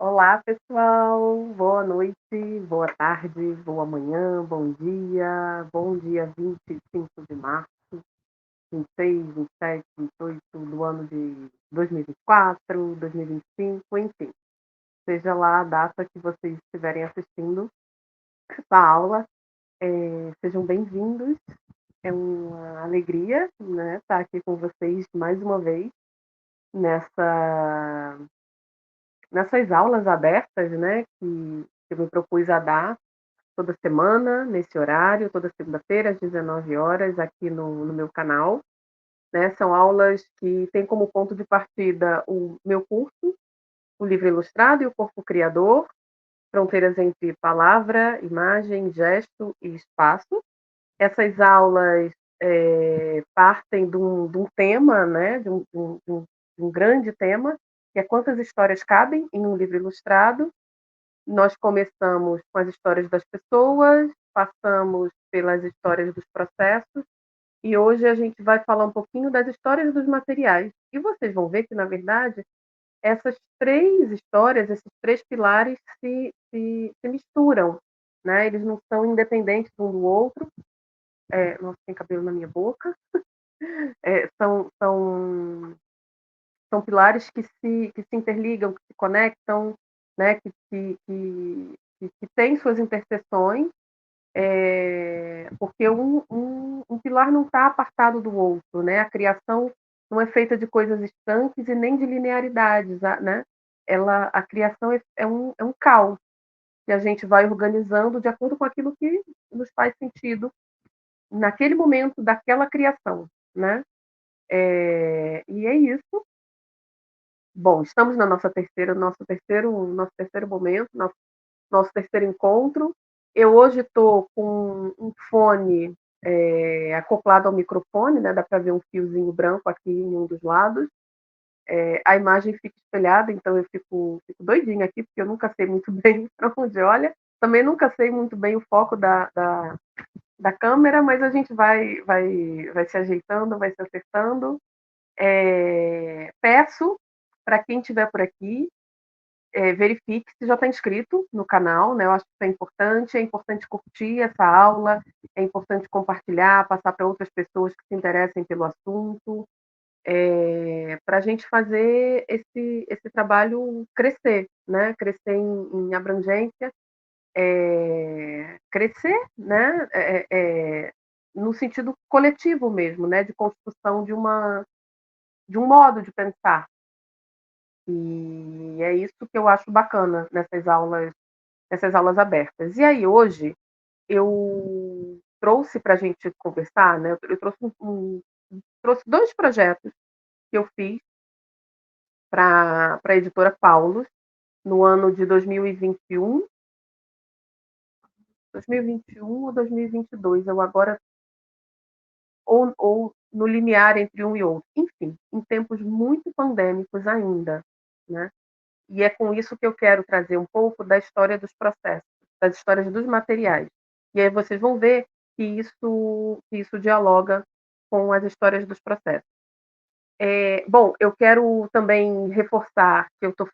Olá, pessoal. Boa noite, boa tarde, boa manhã, bom dia 25 de março, 26, 27, 28 do ano de 2024, 2025, enfim. Seja lá a data que vocês estiverem assistindo essa aula, sejam bem-vindos. É uma alegria, né, estar aqui com vocês mais uma vez nessa nessas aulas abertas, né, que eu me propus a dar toda semana, nesse horário, toda segunda-feira, às 19 horas, aqui no meu canal. Né? São aulas que têm como ponto de partida o meu curso, o Livro Ilustrado e o Corpo Criador, fronteiras entre palavra, imagem, gesto e espaço. Essas aulas partem de um tema, né? De um grande tema, que é quantas histórias cabem em um livro ilustrado. Nós começamos com as histórias das pessoas, passamos pelas histórias dos processos e hoje a gente vai falar um pouquinho das histórias dos materiais. E vocês vão ver que, na verdade, essas três histórias, esses três pilares se misturam, né? Eles não são independentes um do outro. Nossa, tem cabelo na minha boca. São pilares que se interligam, que se conectam, né? Que têm suas interseções, porque um pilar não está apartado do outro, né? A criação não é feita de coisas estanques e nem de linearidades, né? A criação é um caos que a gente vai organizando de acordo com aquilo que nos faz sentido naquele momento daquela criação, né? E é isso. Bom, estamos na nosso terceiro momento, nosso terceiro encontro. Eu hoje estou com um fone acoplado ao microfone, né? Dá para ver um fiozinho branco aqui em um dos lados. A imagem fica espelhada, então eu fico doidinha aqui, porque eu nunca sei muito bem para onde olha. Também nunca sei muito bem o foco da câmera, mas a gente vai se ajeitando, vai se acertando. Peço para quem estiver por aqui, verifique se já está inscrito no canal, né? Eu acho que isso é importante curtir essa aula, é importante compartilhar, passar para outras pessoas que se interessem pelo assunto, para a gente fazer esse trabalho crescer, né? Crescer em abrangência, crescer, né? No sentido coletivo mesmo, né? De construção de um modo de pensar. E é isso que eu acho bacana nessas aulas abertas. E aí, hoje, eu trouxe para a gente conversar, né? Eu trouxe dois projetos que eu fiz para a editora Paulus no ano de 2021 ou 2022, eu agora, ou no limiar entre um e outro. Enfim, em tempos muito pandêmicos ainda, né? E é com isso que eu quero trazer um pouco da história dos processos, das histórias dos materiais. E aí vocês vão ver que isso dialoga com as histórias dos processos. Bom, eu quero também reforçar que eu estou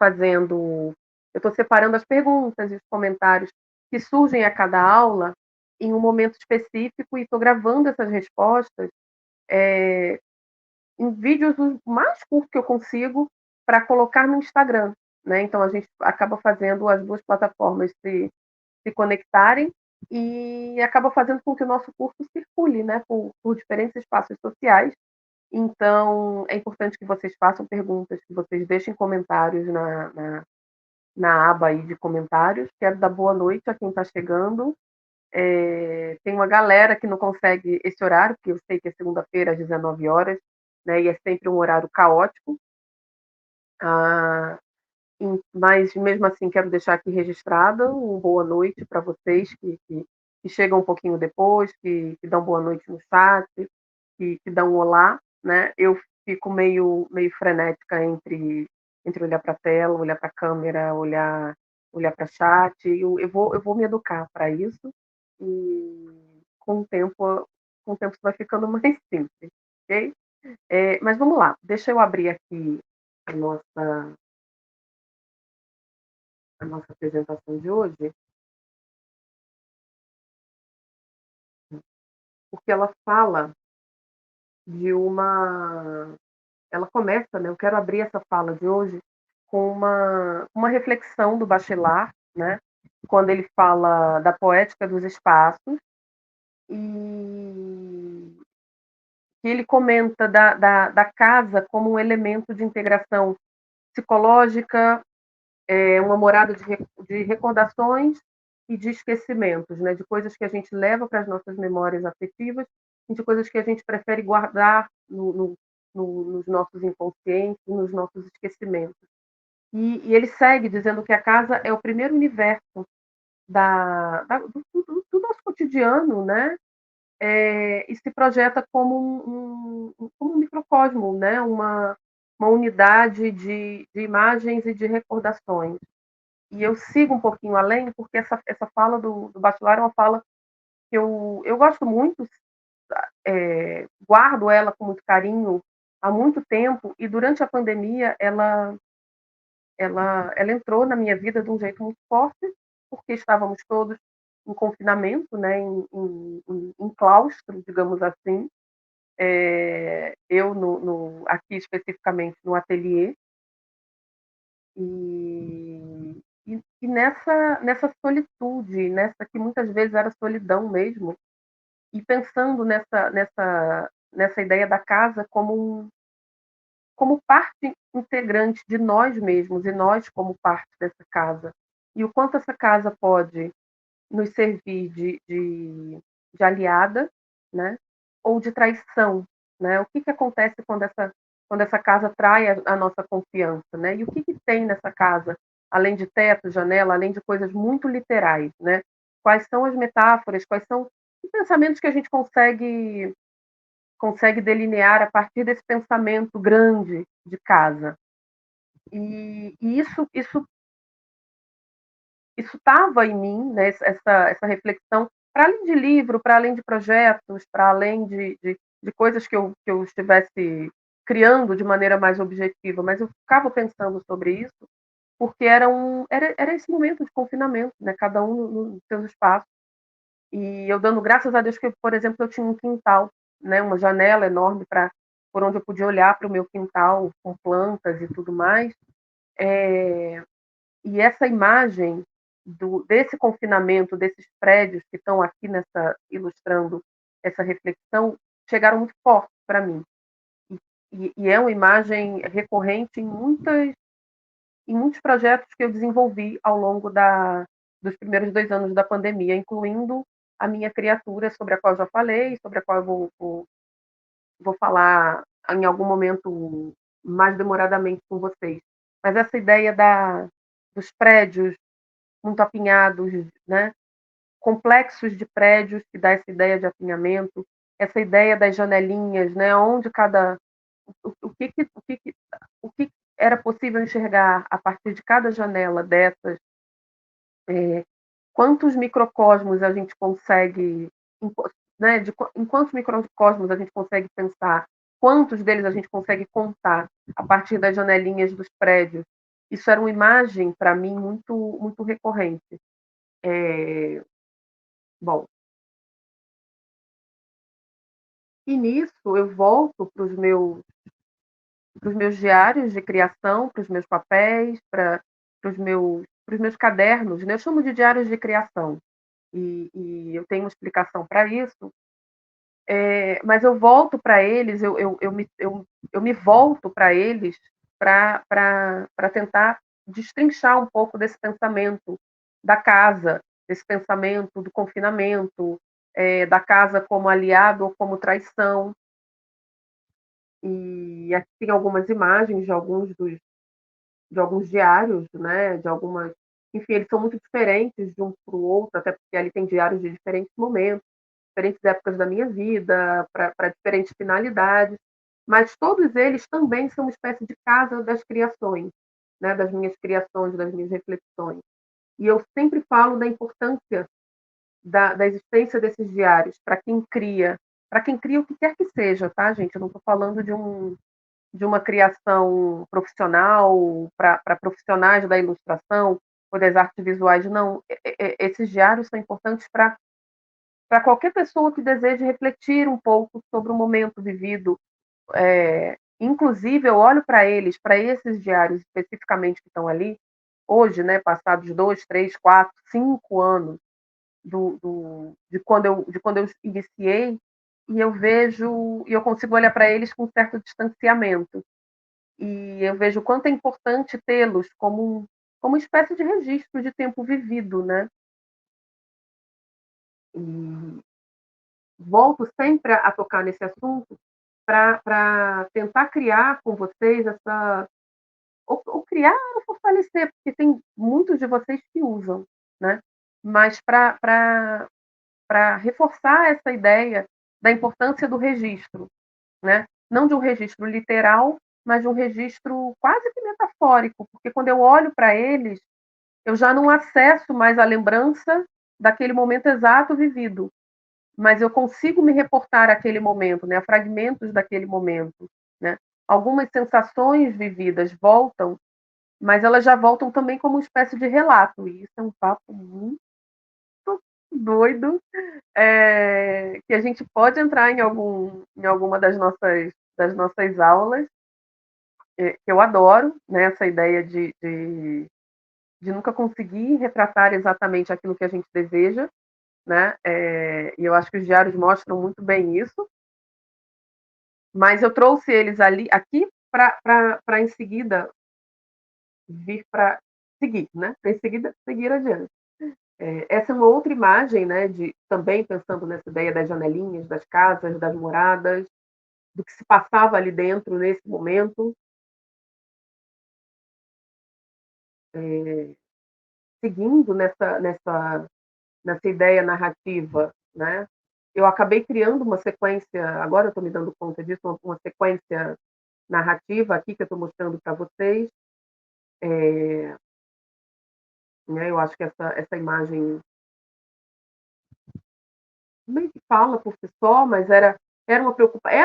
separando as perguntas e os comentários que surgem a cada aula em um momento específico e estou gravando essas respostas em vídeos o mais curto que eu consigo para colocar no Instagram, né? Então a gente acaba fazendo as duas plataformas se conectarem e acaba fazendo com que o nosso curso circule, né? Por diferentes espaços sociais. Então é importante que vocês façam perguntas, que vocês deixem comentários na aba aí de comentários. Quero dar boa noite a quem está chegando. Tem uma galera que não consegue esse horário, porque eu sei que é segunda-feira às 19 horas, né? E é sempre um horário caótico. Ah, mas mesmo assim quero deixar aqui registrada uma boa noite para vocês que chegam um pouquinho depois, que dão boa noite no chat, que dão um olá, né? Eu fico meio frenética entre olhar para a tela, olhar para a câmera, olhar para chat. Eu vou me educar para isso e com o tempo isso vai ficando mais simples, ok? Mas vamos lá, deixa eu abrir aqui a nossa a nossa apresentação de hoje, porque ela fala de uma. Ela começa, né? Eu quero abrir essa fala de hoje com uma reflexão do Bachelard, né? Quando ele fala da poética dos espaços e que ele comenta da casa como um elemento de integração psicológica, uma morada de recordações e de esquecimentos, né? De coisas que a gente leva para as nossas memórias afetivas e de coisas que a gente prefere guardar nos nossos inconscientes, nos nossos esquecimentos. E ele segue dizendo que a casa é o primeiro universo do nosso cotidiano, né? E se projeta como como um microcosmo, né? Uma unidade de imagens e de recordações. E eu sigo um pouquinho além, porque essa fala do Bachelard é uma fala que eu gosto muito, guardo ela com muito carinho há muito tempo, e durante a pandemia ela entrou na minha vida de um jeito muito forte, porque estávamos todos em confinamento, né, em claustro, digamos assim. Eu aqui especificamente no ateliê, e nessa solitude, nessa que muitas vezes era solidão mesmo, e pensando nessa ideia da casa como parte integrante de nós mesmos e nós como parte dessa casa. E o quanto essa casa pode nos servir de aliada, né? Ou de traição, né? O que acontece quando essa casa trai a nossa confiança, né? E o que tem nessa casa, além de teto, janela, além de coisas muito literais, né? Quais são as metáforas, quais são os pensamentos que a gente consegue delinear a partir desse pensamento grande de casa. E isso estava em mim, né, essa reflexão, para além de livro, para além de projetos, para além de coisas que eu estivesse criando de maneira mais objetiva, mas eu ficava pensando sobre isso, porque era esse momento de confinamento, né, cada um no seu espaço, e eu dando graças a Deus que, por exemplo, eu tinha um quintal, né, uma janela enorme por onde eu podia olhar para o meu quintal com plantas e tudo mais, e essa imagem desse confinamento, desses prédios que estão aqui ilustrando essa reflexão, chegaram muito fortes para mim. E é uma imagem recorrente em muitos projetos que eu desenvolvi ao longo dos primeiros 2 anos da pandemia, incluindo a minha criatura, sobre a qual eu já falei, sobre a qual eu vou falar em algum momento mais demoradamente com vocês. Mas essa ideia dos prédios muito apinhados, né? Complexos de prédios que dá essa ideia de apinhamento, essa ideia das janelinhas, né? Onde o que era possível enxergar a partir de cada janela dessas, quantos microcosmos a gente consegue, né? Em quantos microcosmos a gente consegue pensar, quantos deles a gente consegue contar a partir das janelinhas dos prédios. Isso era uma imagem para mim muito recorrente. É, bom, e nisso eu volto para os meus diários de criação, para os meus papéis, para os meus cadernos, né? Eu chamo de diários de criação, e eu tenho uma explicação para isso, mas eu volto para eles, eu me volto para eles para tentar destrinchar um pouco desse pensamento da casa, desse pensamento do confinamento, da casa como aliado ou como traição. E aqui tem algumas imagens de alguns diários, né? Enfim, eles são muito diferentes de um para o outro, até porque ali tem diários de diferentes momentos, diferentes épocas da minha vida, para diferentes finalidades, mas todos eles também são uma espécie de casa das criações, né? Das minhas criações, das minhas reflexões. E eu sempre falo da importância da existência desses diários para quem cria o que quer que seja, tá, gente? Eu não estou falando de uma criação profissional para profissionais da ilustração, ou das artes visuais, não. Esses diários são importantes para qualquer pessoa que deseje refletir um pouco sobre o momento vivido. Inclusive, eu olho para esses diários especificamente que estão ali, hoje, né, passados 2, 3, 4, 5 anos de quando eu iniciei, e eu consigo olhar para eles com um certo distanciamento. E eu vejo o quanto é importante tê-los como uma espécie de registro de tempo vivido, né? E volto sempre a tocar nesse assunto para tentar criar com vocês ou criar ou fortalecer, porque tem muitos de vocês que usam, né? Mas para reforçar essa ideia da importância do registro, né? Não de um registro literal, mas de um registro quase que metafórico, porque quando eu olho para eles, eu já não acesso mais a lembrança daquele momento exato vivido, mas eu consigo me reportar àquele momento, né, a fragmentos daquele momento, né? Algumas sensações vividas voltam, mas elas já voltam também como uma espécie de relato, e isso é um papo muito doido, que a gente pode entrar em alguma das nossas aulas, que eu adoro, né, essa ideia de nunca conseguir retratar exatamente aquilo que a gente deseja, né? E eu acho que os diários mostram muito bem isso, mas eu trouxe eles ali aqui para em seguida vir para seguir, né? Para em seguida seguir adiante. Essa é uma outra imagem, né? De também pensando nessa ideia das janelinhas, das casas, das moradas, do que se passava ali dentro nesse momento, seguindo nessa ideia narrativa, né? Eu acabei criando uma sequência, agora eu estou me dando conta disso, uma sequência narrativa aqui que eu estou mostrando para vocês, né? Eu acho que essa imagem meio que fala por si só, mas é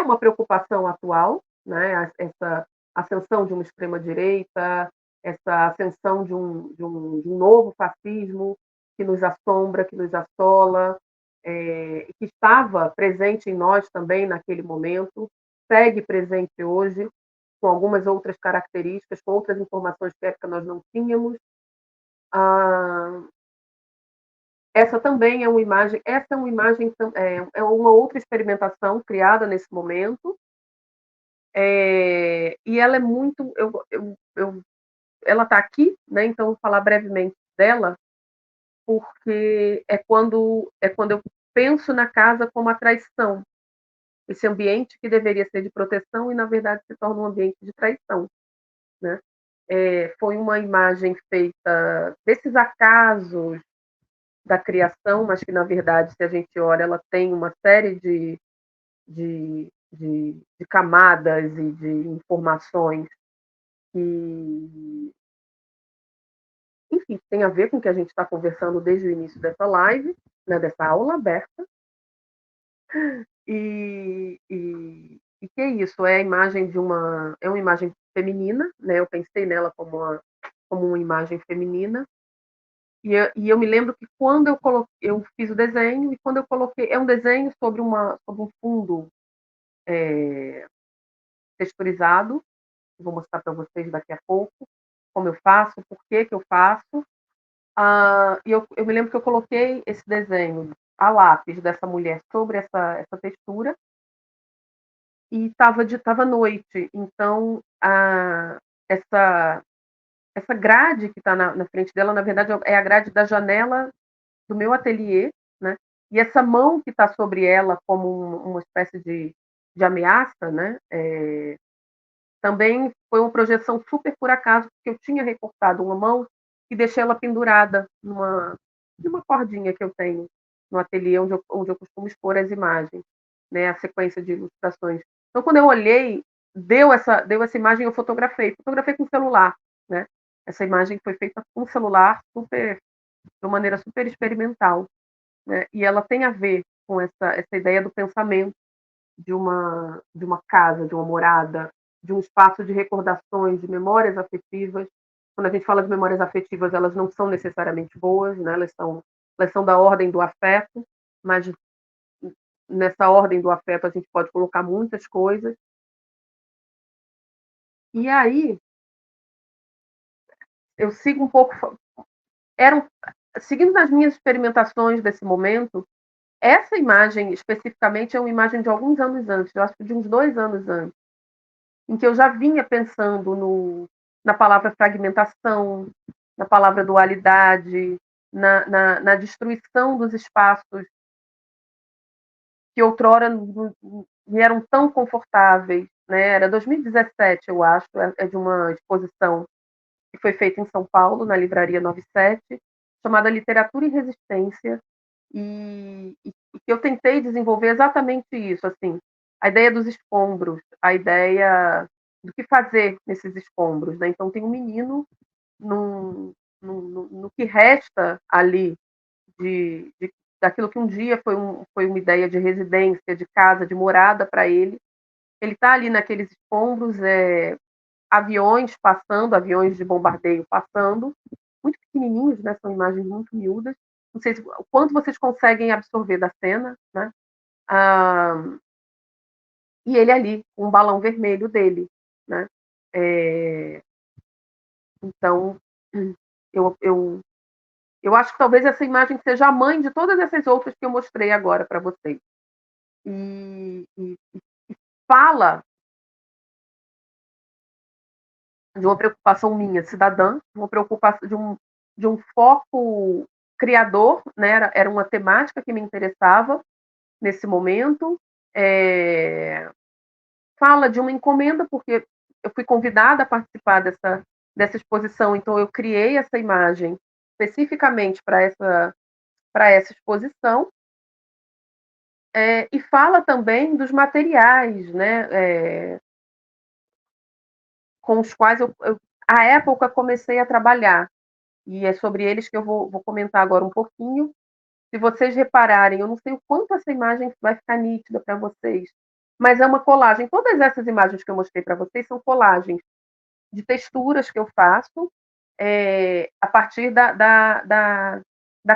uma preocupação atual, né? Essa ascensão de uma extrema-direita, essa ascensão de um novo fascismo que nos assombra, que nos assola, que estava presente em nós também naquele momento, segue presente hoje, com algumas outras características, com outras informações que época nós não tínhamos. Ah, essa é uma imagem, é uma outra experimentação criada nesse momento, e ela é muito, ela está aqui, né? Então vou falar brevemente dela, porque é quando eu penso na casa como a traição, esse ambiente que deveria ser de proteção e na verdade se torna um ambiente de traição, né? Foi uma imagem feita desses acasos da criação, mas que na verdade, se a gente olha, ela tem uma série de camadas e de informações que, enfim, tem a ver com o que a gente está conversando desde o início dessa live, né, dessa aula aberta, e que é isso, é a imagem é uma imagem feminina, né, eu pensei nela como uma imagem feminina, e eu me lembro que quando eu fiz o desenho, e quando eu coloquei, é um desenho sobre um fundo texturizado, vou mostrar para vocês daqui a pouco, como eu faço, por que que eu faço. E eu me lembro que eu coloquei esse desenho a lápis dessa mulher sobre essa textura e estava noite. Então, essa, essa grade que está na frente dela, na verdade, é a grade da janela do meu ateliê, né? E essa mão que está sobre ela como uma espécie de ameaça, né? Também foi uma projeção super por acaso, porque eu tinha recortado uma mão e deixei ela pendurada numa cordinha que eu tenho no ateliê onde eu costumo expor as imagens, né, a sequência de ilustrações. Então, quando eu olhei, deu essa imagem, eu fotografei com celular, né? Essa imagem foi feita com celular, super, de uma maneira super experimental, né? E ela tem a ver com essa ideia do pensamento de uma casa, de uma morada, de um espaço de recordações, de memórias afetivas, quando a gente fala de memórias afetivas, elas não são necessariamente boas, né? Elas são da ordem do afeto, mas nessa ordem do afeto a gente pode colocar muitas coisas. E aí eu sigo um pouco, eram, seguindo nas minhas experimentações desse momento, essa imagem especificamente é uma imagem de alguns anos antes, eu acho que de uns 2 anos antes, em que eu já vinha pensando na palavra fragmentação, na palavra dualidade, na destruição dos espaços que outrora me eram tão confortáveis. Né? Era 2017, eu acho, é de uma exposição que foi feita em São Paulo, na Livraria 97, chamada Literatura e Resistência, e que eu tentei desenvolver exatamente isso, assim, a ideia dos escombros, a ideia do que fazer nesses escombros. Né? Então, tem um menino no que resta ali daquilo que um dia foi uma ideia de residência, de casa, de morada para ele. Ele está ali naqueles escombros, aviões passando, aviões de bombardeio passando, muito pequenininhos, né? São imagens muito miúdas. Não sei o quanto vocês conseguem absorver da cena, né? Ah, e ele ali, com um balão vermelho dele, né? É, então, eu, eu, eu acho que talvez essa imagem seja a mãe de todas essas outras que eu mostrei agora para vocês. E fala de uma preocupação minha, cidadã, uma preocupação de um foco criador, né? Era uma temática que me interessava nesse momento. É, fala de uma encomenda, porque eu fui convidada a participar dessa exposição, então eu criei essa imagem especificamente para essa exposição. E fala também dos materiais, né? Com os quais à época, comecei a trabalhar. E é sobre eles que eu vou comentar agora um pouquinho. Se vocês repararem, eu não sei o quanto essa imagem vai ficar nítida para vocês, mas é uma colagem. Todas essas imagens que eu mostrei para vocês são colagens de texturas que eu faço a partir da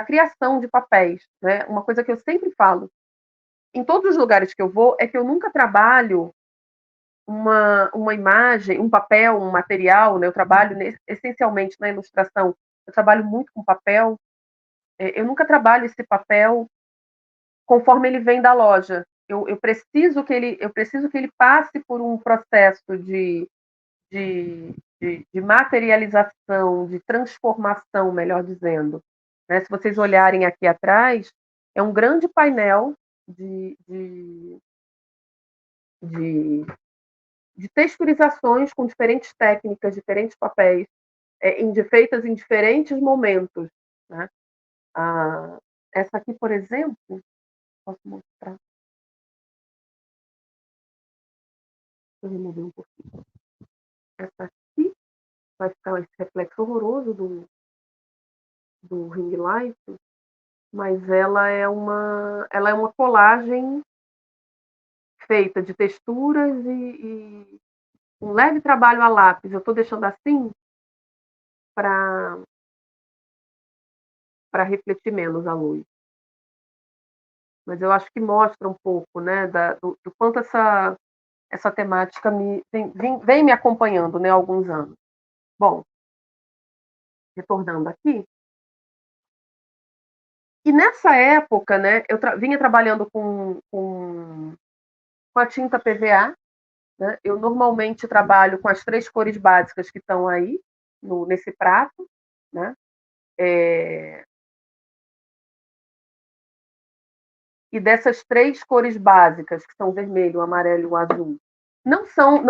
criação de papéis. Né? Uma coisa que eu sempre falo, em todos os lugares que eu vou, é que eu nunca trabalho uma imagem, um papel, um material. Né? Eu trabalho essencialmente na ilustração, eu trabalho muito com papel. Eu nunca trabalho esse papel conforme ele vem da loja. Eu eu preciso que ele passe por um processo de, de materialização, de transformação, melhor dizendo. Né? Se vocês olharem aqui atrás, é um grande painel de, de texturizações com diferentes técnicas, diferentes papéis, feitas em diferentes momentos. Né? Ah, essa aqui, por exemplo, posso mostrar? Deixa eu remover um pouquinho. Essa aqui vai ficar esse reflexo horroroso do ring light, mas ela é uma colagem feita de texturas e um leve trabalho a lápis. Eu estou deixando assim para refletir menos a luz. Mas eu acho que mostra um pouco, né, do quanto essa temática vem me acompanhando, né, há alguns anos. Bom, retornando aqui, e nessa época, né, eu vinha trabalhando com a tinta PVA. Né? Eu normalmente trabalho com as 3 cores básicas que estão aí nesse prato. Né? E dessas 3 cores básicas, que são o vermelho, o amarelo e o azul, não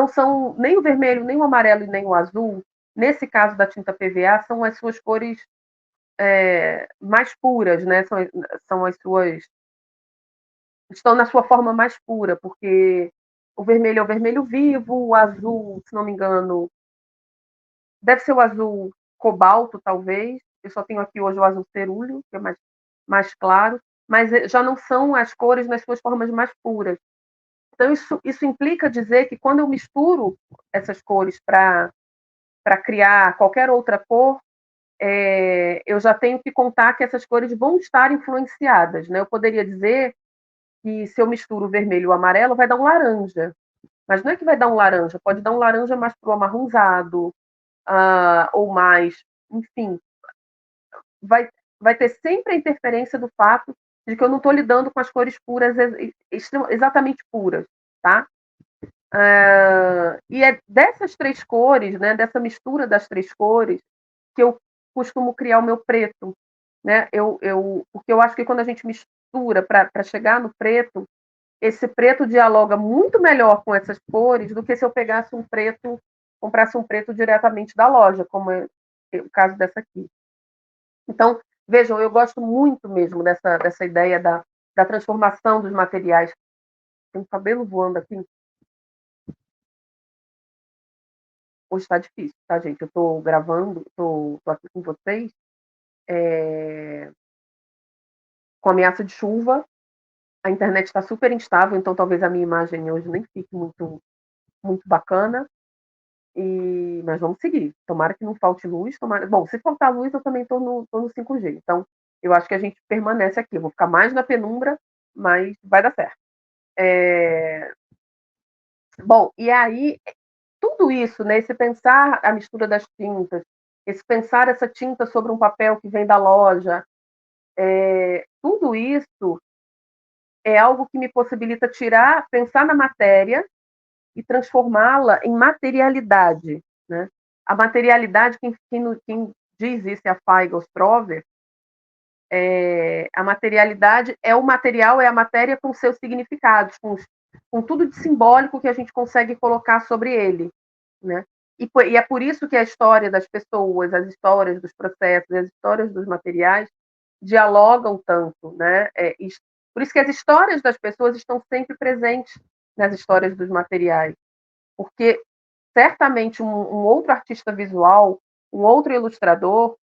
são nem o vermelho, nem o amarelo e nem o azul. Nesse caso da tinta PVA, são as suas cores mais puras, né? São as suas. Estão na sua forma mais pura, porque o vermelho é o vermelho vivo, o azul, se não me engano, deve ser o azul cobalto, talvez. Eu só tenho aqui hoje o azul cerúleo, que é mais claro, mas já não são as cores nas suas formas mais puras. Então, isso implica dizer que quando eu misturo essas cores para para criar qualquer outra cor, eu já tenho que contar que essas cores vão estar influenciadas, né? Eu poderia dizer que se eu misturo o vermelho e o amarelo, vai dar um laranja. Mas não é que vai dar um laranja, pode dar um laranja mais para o amarronzado, ou mais, enfim, vai, vai ter sempre a interferência do fato de que eu não estou lidando com as cores puras, exatamente puras, tá? E é dessas três cores, né, dessa mistura das três cores, que eu costumo criar o meu preto, né? Porque eu acho que quando a gente mistura para chegar no preto, esse preto dialoga muito melhor com essas cores do que se eu pegasse um preto, comprasse um preto diretamente da loja, como é o caso dessa aqui. Então, vejam, eu gosto muito mesmo dessa ideia da transformação dos materiais. Tem um cabelo voando aqui. Hoje está difícil, tá, gente? Eu estou gravando, estou aqui com vocês, com ameaça de chuva. A internet está super instável, então talvez a minha imagem hoje nem fique muito, muito bacana. Mas vamos seguir. Tomara que não falte luz. Bom, se faltar luz, eu também estou no 5G. Então, eu acho que a gente permanece aqui. Eu vou ficar mais na penumbra, mas vai dar certo. Bom, e aí, tudo isso, né? Esse pensar a mistura das tintas, esse pensar essa tinta sobre um papel que vem da loja, tudo isso é algo que me possibilita pensar na matéria e transformá-la em materialidade, né? A materialidade, quem diz isso é a Feigl-Strover, a materialidade é o material, é a matéria com seus significados, com tudo de simbólico que a gente consegue colocar sobre ele, né? E é por isso que a história das pessoas, as histórias dos processos, as histórias dos materiais dialogam tanto, né? Por isso que as histórias das pessoas estão sempre presentes nas histórias dos materiais, porque certamente um outro artista visual, um outro ilustrador,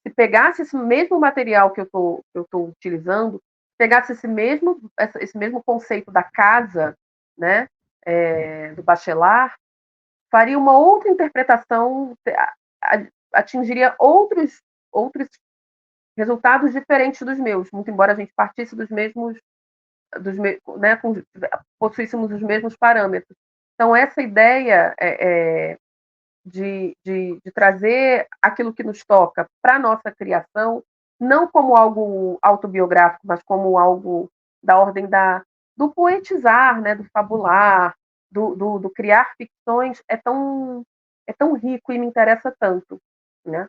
se pegasse esse mesmo material que eu estou utilizando, pegasse esse mesmo conceito da casa, né, do Bachelard, faria uma outra interpretação, atingiria outros resultados diferentes dos meus, muito embora a gente partisse né, possuíssemos os mesmos parâmetros. Então, essa ideia de trazer aquilo que nos toca para a nossa criação, não como algo autobiográfico, mas como algo da ordem do poetizar, né, do fabular, do criar ficções, é tão rico e me interessa tanto, né?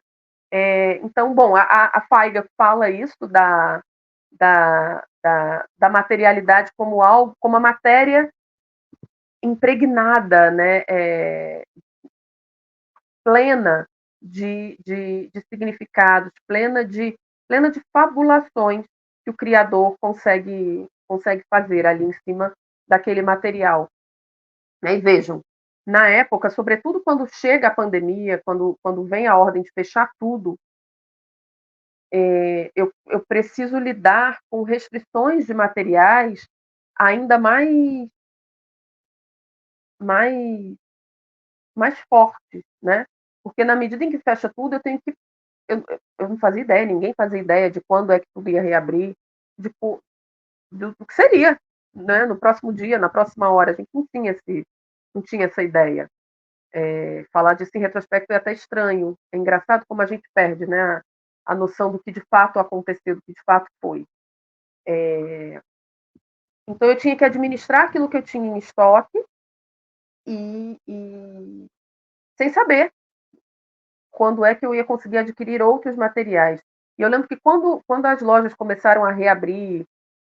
Então, bom, a Feiga fala isso da materialidade como algo, como a matéria impregnada, né, plena de significados, plena de fabulações que o criador consegue fazer ali em cima daquele material. Né? E vejam, na época, sobretudo quando chega a pandemia, quando vem a ordem de fechar tudo, eu preciso lidar com restrições de materiais ainda mais, mais fortes, né? Porque na medida em que fecha tudo, eu não fazia ideia, ninguém fazia ideia de quando é que tudo ia reabrir, de, do que seria, né? No próximo dia, na próxima hora, a gente não tinha essa ideia. Falar disso em retrospecto é até estranho. É engraçado como a gente perde, né? A noção do que de fato aconteceu, do que de fato foi. Então eu tinha que administrar aquilo que eu tinha em estoque e sem saber quando é que eu ia conseguir adquirir outros materiais. E eu lembro que quando as lojas começaram a reabrir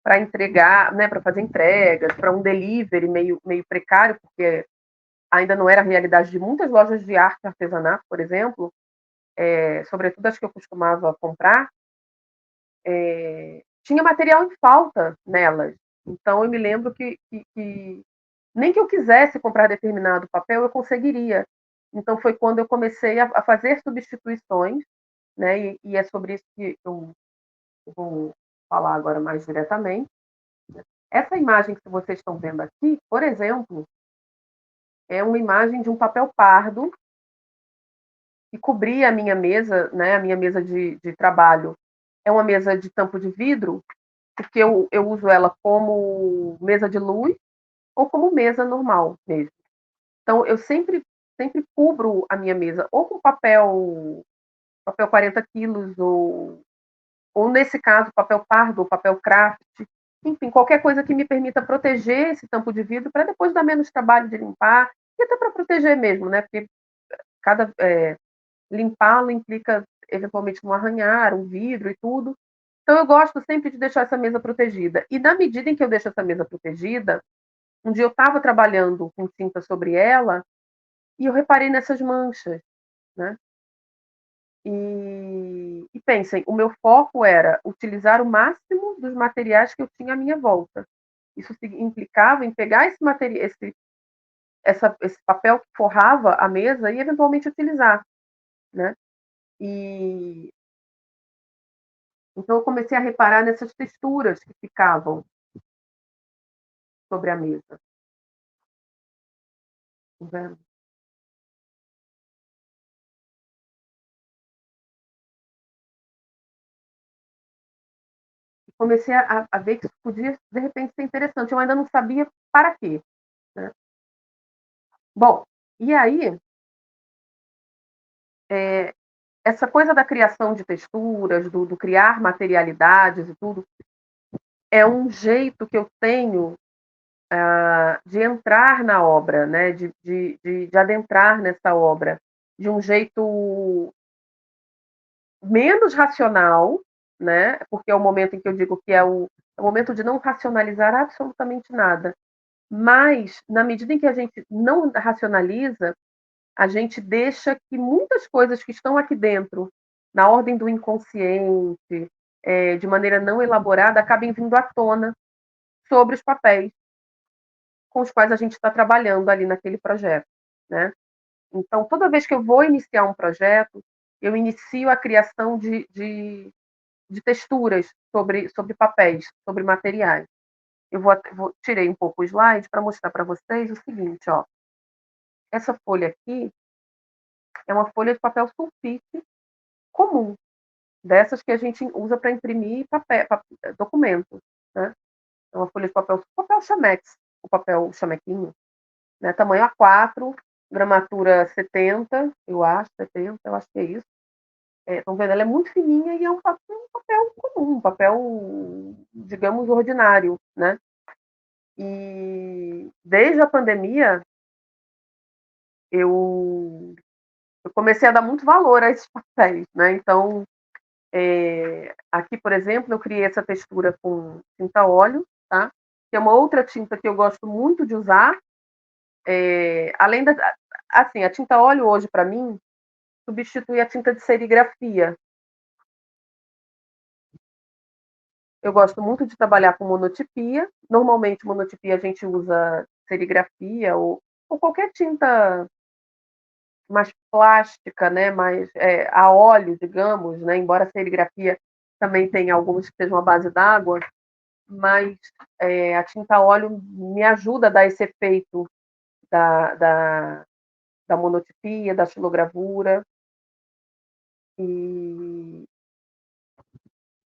para entregar, né, para fazer entregas, para um delivery meio precário, porque ainda não era a realidade de muitas lojas de arte e artesanato, por exemplo, sobretudo as que eu costumava comprar, tinha material em falta nelas. Então eu me lembro que nem que eu quisesse comprar determinado papel, eu conseguiria. Então foi quando eu comecei a fazer substituições, né? E é sobre isso que eu vou falar agora mais diretamente. Essa imagem que vocês estão vendo aqui, por exemplo, é uma imagem de um papel pardo e cobrir a minha mesa, né, a minha mesa de trabalho é uma mesa de tampo de vidro, porque eu uso ela como mesa de luz ou como mesa normal mesmo. Então, eu sempre cubro a minha mesa ou com papel 40 quilos, ou nesse caso, papel pardo ou papel craft, enfim, qualquer coisa que me permita proteger esse tampo de vidro para depois dar menos trabalho de limpar, e até para proteger mesmo, né? Porque cada limpá-lo implica eventualmente um arranhar, um vidro e tudo. Então eu gosto sempre de deixar essa mesa protegida. E na medida em que eu deixo essa mesa protegida, um dia eu estava trabalhando com tinta sobre ela e eu reparei nessas manchas, né? E pensem, o meu foco era utilizar o máximo dos materiais que eu tinha à minha volta. Isso implicava em pegar esse papel que forrava a mesa e eventualmente utilizar, né? E então eu comecei a reparar nessas texturas que ficavam sobre a mesa, tá vendo? E comecei a ver que isso podia, de repente, ser interessante. Eu ainda não sabia para quê, né? Bom, e aí, é, essa coisa da criação de texturas, do criar materialidades e tudo, é um jeito que eu tenho de entrar na obra, né? De adentrar nessa obra de um jeito menos racional, né? Porque é o momento em que eu digo que é o momento de não racionalizar absolutamente nada. Mas, na medida em que a gente não racionaliza, a gente deixa que muitas coisas que estão aqui dentro, na ordem do inconsciente, de maneira não elaborada, acabem vindo à tona sobre os papéis com os quais a gente está trabalhando ali naquele projeto, né? Então, toda vez que eu vou iniciar um projeto, eu inicio a criação de texturas sobre papéis, sobre materiais. Eu tirei um pouco o slide para mostrar para vocês o seguinte, ó. Essa folha aqui é uma folha de papel sulfite comum, dessas que a gente usa para imprimir documentos, né? É uma folha de papel chamex, o papel chamequinho, né? Tamanho A4, gramatura 70, eu acho que é isso. Estão vendo? Ela é muito fininha e é um papel comum, um papel, digamos, ordinário, né? E desde a pandemia, eu, eu comecei a dar muito valor a esses papéis, né? Então, aqui, por exemplo, eu criei essa textura com tinta óleo, tá? Que é uma outra tinta que eu gosto muito de usar. Além da, assim, a tinta óleo hoje para mim substitui a tinta de serigrafia. Eu gosto muito de trabalhar com monotipia. Normalmente, monotipia a gente usa serigrafia ou qualquer tinta mais plástica, né? Mais a óleo, digamos, né? Embora a serigrafia também tenha algumas que sejam à base d'água, mas a tinta óleo me ajuda a dar esse efeito da, da, da monotipia, da xilogravura. E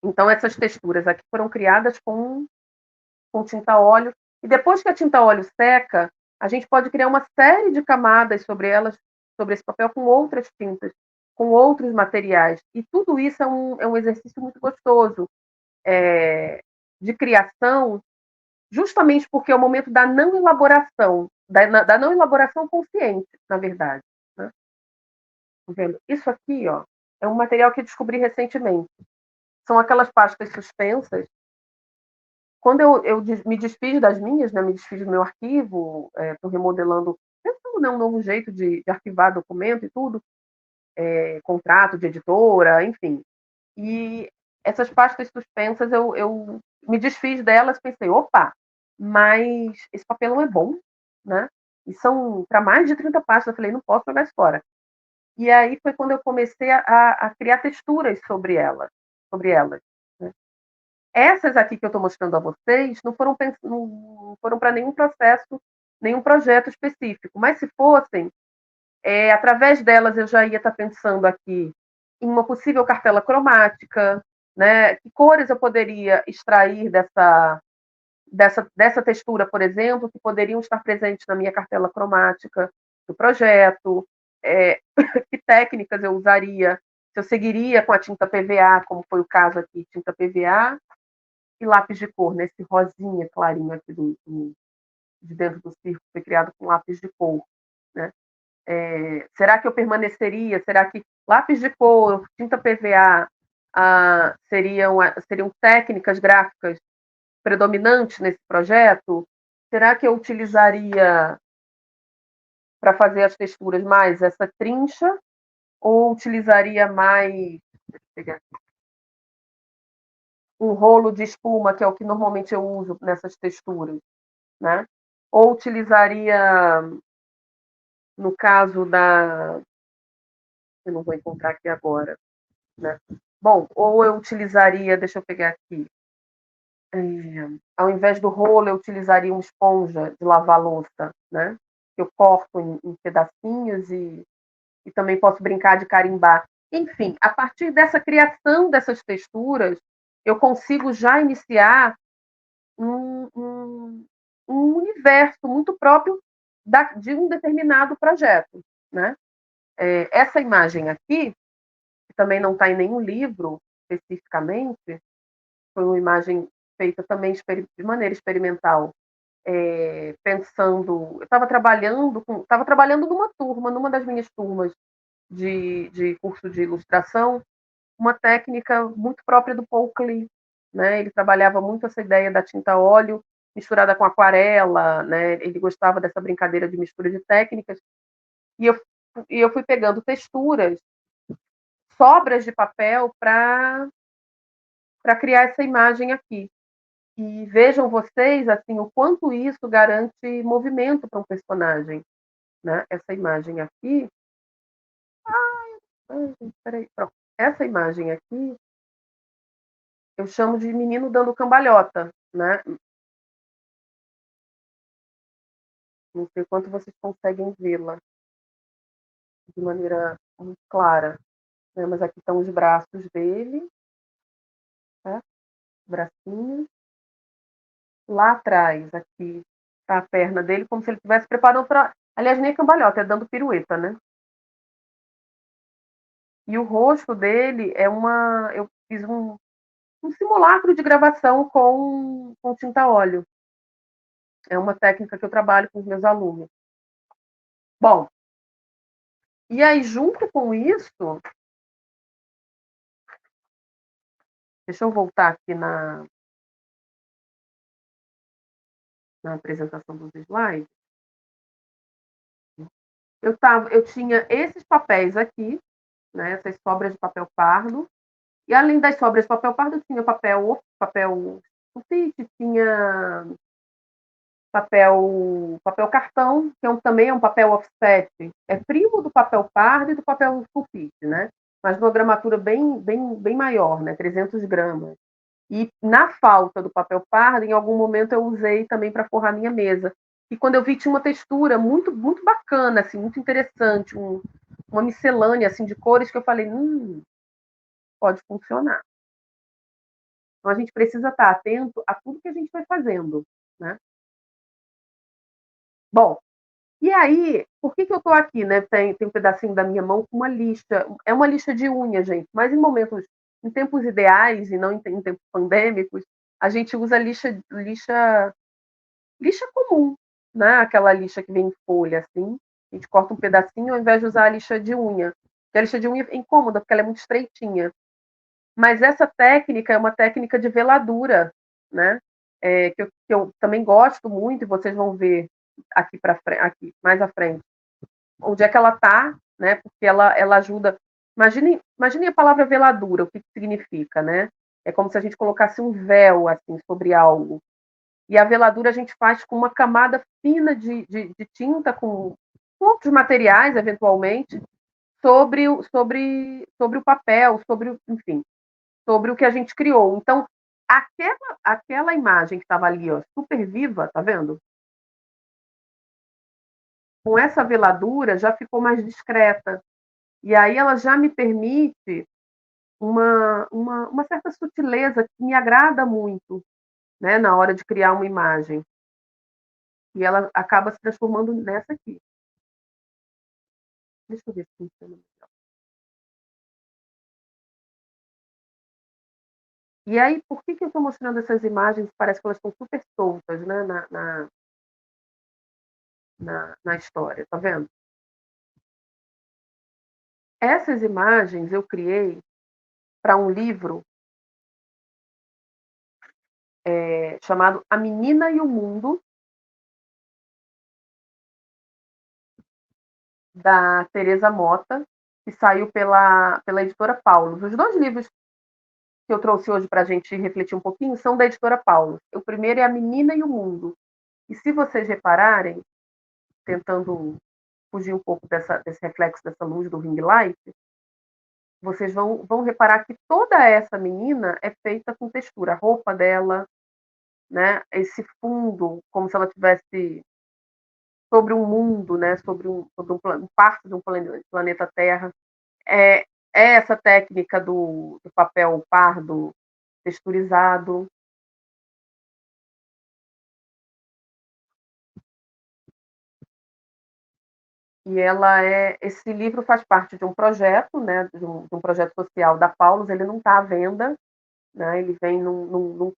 então essas texturas aqui foram criadas com tinta óleo. E depois que a tinta óleo seca, a gente pode criar uma série de camadas sobre elas, sobre esse papel, com outras tintas, com outros materiais. E tudo isso é um exercício muito gostoso de criação, justamente porque é o momento da não elaboração, da não elaboração consciente, na verdade. Né? Tá vendo? Isso aqui, ó, é um material que eu descobri recentemente. São aquelas pastas suspensas. Quando eu me desfiz das minhas, né, me desfiz do meu arquivo, estou remodelando, pensando, né, um novo jeito de arquivar documento e tudo, contrato de editora, enfim. E essas pastas suspensas, eu me desfiz delas, pensei, opa, mas esse papel não é bom, né? E são para mais de 30 pastas, eu falei, não posso jogar isso fora. E aí foi quando eu comecei a criar texturas sobre elas. Né? Essas aqui que eu estou mostrando a vocês não foram para nenhum processo, nenhum projeto específico, mas se fossem, Através delas eu já ia estar pensando aqui em uma possível cartela cromática, né? Que cores eu poderia extrair dessa textura, por exemplo, que poderiam estar presentes na minha cartela cromática do projeto, que técnicas eu usaria, se eu seguiria com a tinta PVA, como foi o caso aqui, tinta PVA e lápis de cor, nesse rosinha clarinho aqui de dentro do circo, foi criado com lápis de cor, né? Será que eu permaneceria? Será que lápis de cor, tinta PVA, seriam técnicas gráficas predominantes nesse projeto? Será que eu utilizaria para fazer as texturas mais essa trincha ou utilizaria mais, deixa eu pegar aqui, um rolo de espuma, que é o que normalmente eu uso nessas texturas, né? Ou utilizaria, no caso da, eu não vou encontrar aqui agora, né? Bom, ou eu utilizaria, deixa eu pegar aqui, ao invés do rolo, eu utilizaria uma esponja de lavar louça, né? Eu corto em pedacinhos e também posso brincar de carimbar. Enfim, a partir dessa criação dessas texturas, eu consigo já iniciar um, um, um universo muito próprio de um determinado projeto, né? Essa imagem aqui, que também não está em nenhum livro especificamente, foi uma imagem feita também de maneira experimental, pensando. Eu estava trabalhando numa das minhas turmas de curso de ilustração, uma técnica muito própria do Paul Klee, né? Ele trabalhava muito essa ideia da tinta óleo misturada com aquarela, né? Ele gostava dessa brincadeira de mistura de técnicas e eu fui pegando texturas, sobras de papel para criar essa imagem aqui. E vejam vocês assim o quanto isso garante movimento para um personagem, né? Essa imagem aqui, peraí, pronto. Essa imagem aqui eu chamo de menino dando cambalhota, né? Não sei quanto vocês conseguem vê-la de maneira muito clara, né? Mas aqui estão os braços dele, tá? Bracinhos. Lá atrás, aqui, tá a perna dele, como se ele estivesse preparando para. Aliás, nem é cambalhota, é dando pirueta, né? E o rosto dele é uma. Eu fiz um simulacro de gravação com tinta óleo. É uma técnica que eu trabalho com os meus alunos. Bom, e aí, junto com isso, deixa eu voltar aqui na apresentação dos slides. Eu tinha esses papéis aqui, né, essas sobras de papel pardo, e além das sobras de papel pardo, eu tinha papel sulfite, tinha papel cartão, que também é um papel offset, é primo do papel pardo e do papel sulfite, né? Mas numa gramatura bem maior, né? 300 gramas. E na falta do papel pardo, em algum momento eu usei também para forrar minha mesa. E quando eu vi, tinha uma textura muito bacana, assim, muito interessante, uma miscelânea assim de cores que eu falei, pode funcionar. Então a gente precisa estar atento a tudo que a gente vai fazendo, né? Bom, e aí, por que eu estou aqui, né? Tem um pedacinho da minha mão com uma lixa. É uma lixa de unha, gente, mas em tempos ideais e não em tempos pandêmicos, a gente usa lixa comum, né? Aquela lixa que vem em folha, assim. A gente corta um pedacinho ao invés de usar a lixa de unha. Porque a lixa de unha é incômoda, porque ela é muito estreitinha. Mas essa técnica é uma técnica de veladura, né? Que eu também gosto muito, e vocês vão ver aqui mais à frente, onde é que ela está, né? Porque ela ajuda. Imagine a palavra veladura, o que significa, né? É como se a gente colocasse um véu assim sobre algo. E a veladura a gente faz com uma camada fina de tinta, com outros materiais, eventualmente, sobre o papel, enfim, sobre o que a gente criou. Então, aquela imagem que estava ali, ó, super viva, tá vendo? com essa veladura já ficou mais discreta. E aí ela já me permite uma certa sutileza que me agrada muito, né, na hora de criar uma imagem. E ela acaba se transformando nessa aqui. Deixa eu ver se funciona. E aí, por que eu estou mostrando essas imagens? Parece que elas estão super soltas, né, na história, tá vendo? Essas imagens eu criei para um livro chamado A Menina e o Mundo, da Teresa Mota, que saiu pela editora Paulus. Os dois livros que eu trouxe hoje para a gente refletir um pouquinho são da editora Paulus. O primeiro é A Menina e o Mundo. E se vocês repararem, tentando fugir um pouco desse reflexo dessa luz do ring light, vocês vão reparar que toda essa menina é feita com textura. A roupa dela, né? Esse fundo, como se ela tivesse sobre um mundo, né? Sobre parte de um planeta Terra. É, é essa técnica do papel pardo texturizado. E esse livro faz parte de um projeto, né? De um projeto social da Paulus. Ele não está à venda, né? Ele vem numa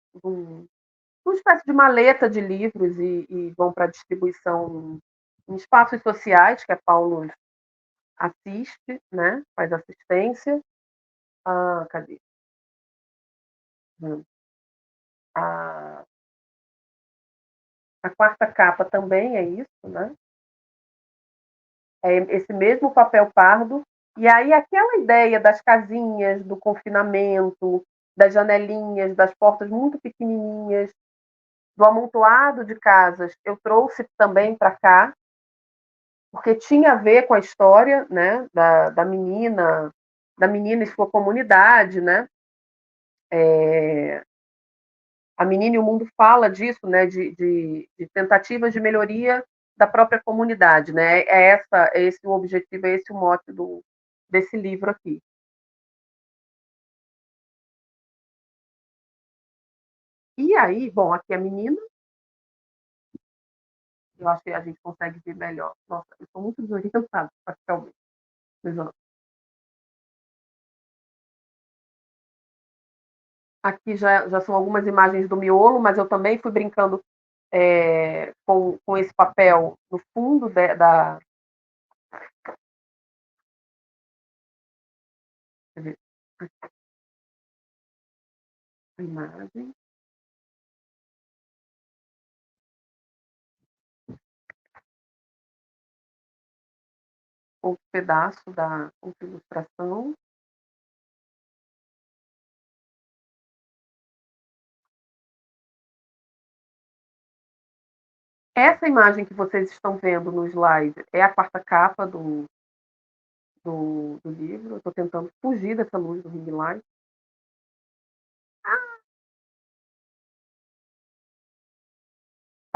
espécie de maleta de livros e vão para distribuição em espaços sociais que a Paulus assiste, né? Faz assistência. Ah, cadê? A, a quarta capa também é isso, né? É esse mesmo papel pardo. E aí aquela ideia das casinhas, do confinamento, das janelinhas, das portas muito pequenininhas, do amontoado de casas, eu trouxe também para cá, porque tinha a ver com a história, né, da menina e sua comunidade, né? É, a menina e o mundo fala disso, né, de tentativas de melhoria da própria comunidade, né? É esse o objetivo, é esse o mote desse livro aqui. E aí, bom, aqui a menina, eu acho que a gente consegue ver melhor. Nossa, eu estou muito desorientada, praticamente. Aqui já são algumas imagens do miolo, mas eu também fui brincando com esse papel no fundo da imagem, outro pedaço da outra ilustração. Essa imagem que vocês estão vendo no slide é a quarta capa do livro. Eu estou tentando fugir dessa luz do ring light.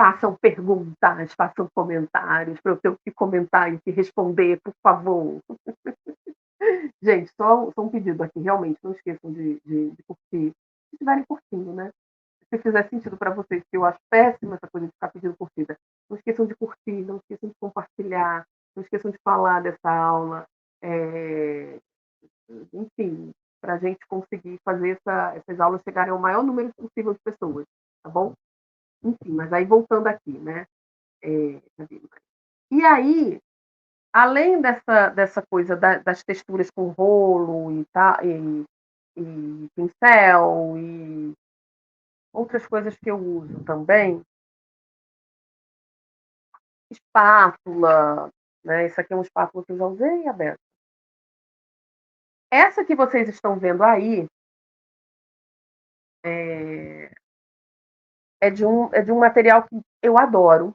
Façam perguntas, façam comentários, para eu ter o que comentar e o que responder, por favor. Gente, só um pedido aqui, realmente, não esqueçam de curtir. Se estiverem curtindo, né? Se fizer sentido para vocês, que eu acho péssima essa coisa de ficar pedindo curtida. Não esqueçam de curtir, não esqueçam de compartilhar, não esqueçam de falar dessa aula. É, enfim, para a gente conseguir fazer essas aulas chegarem ao maior número possível de pessoas, tá bom? Enfim, mas aí voltando aqui, né? É, e aí, além dessa coisa das texturas com rolo e pincel e outras coisas que eu uso também, espátula, né? Isso aqui é uma espátula que eu já usei, aberta. Essa que vocês estão vendo aí é, é de um material que eu adoro,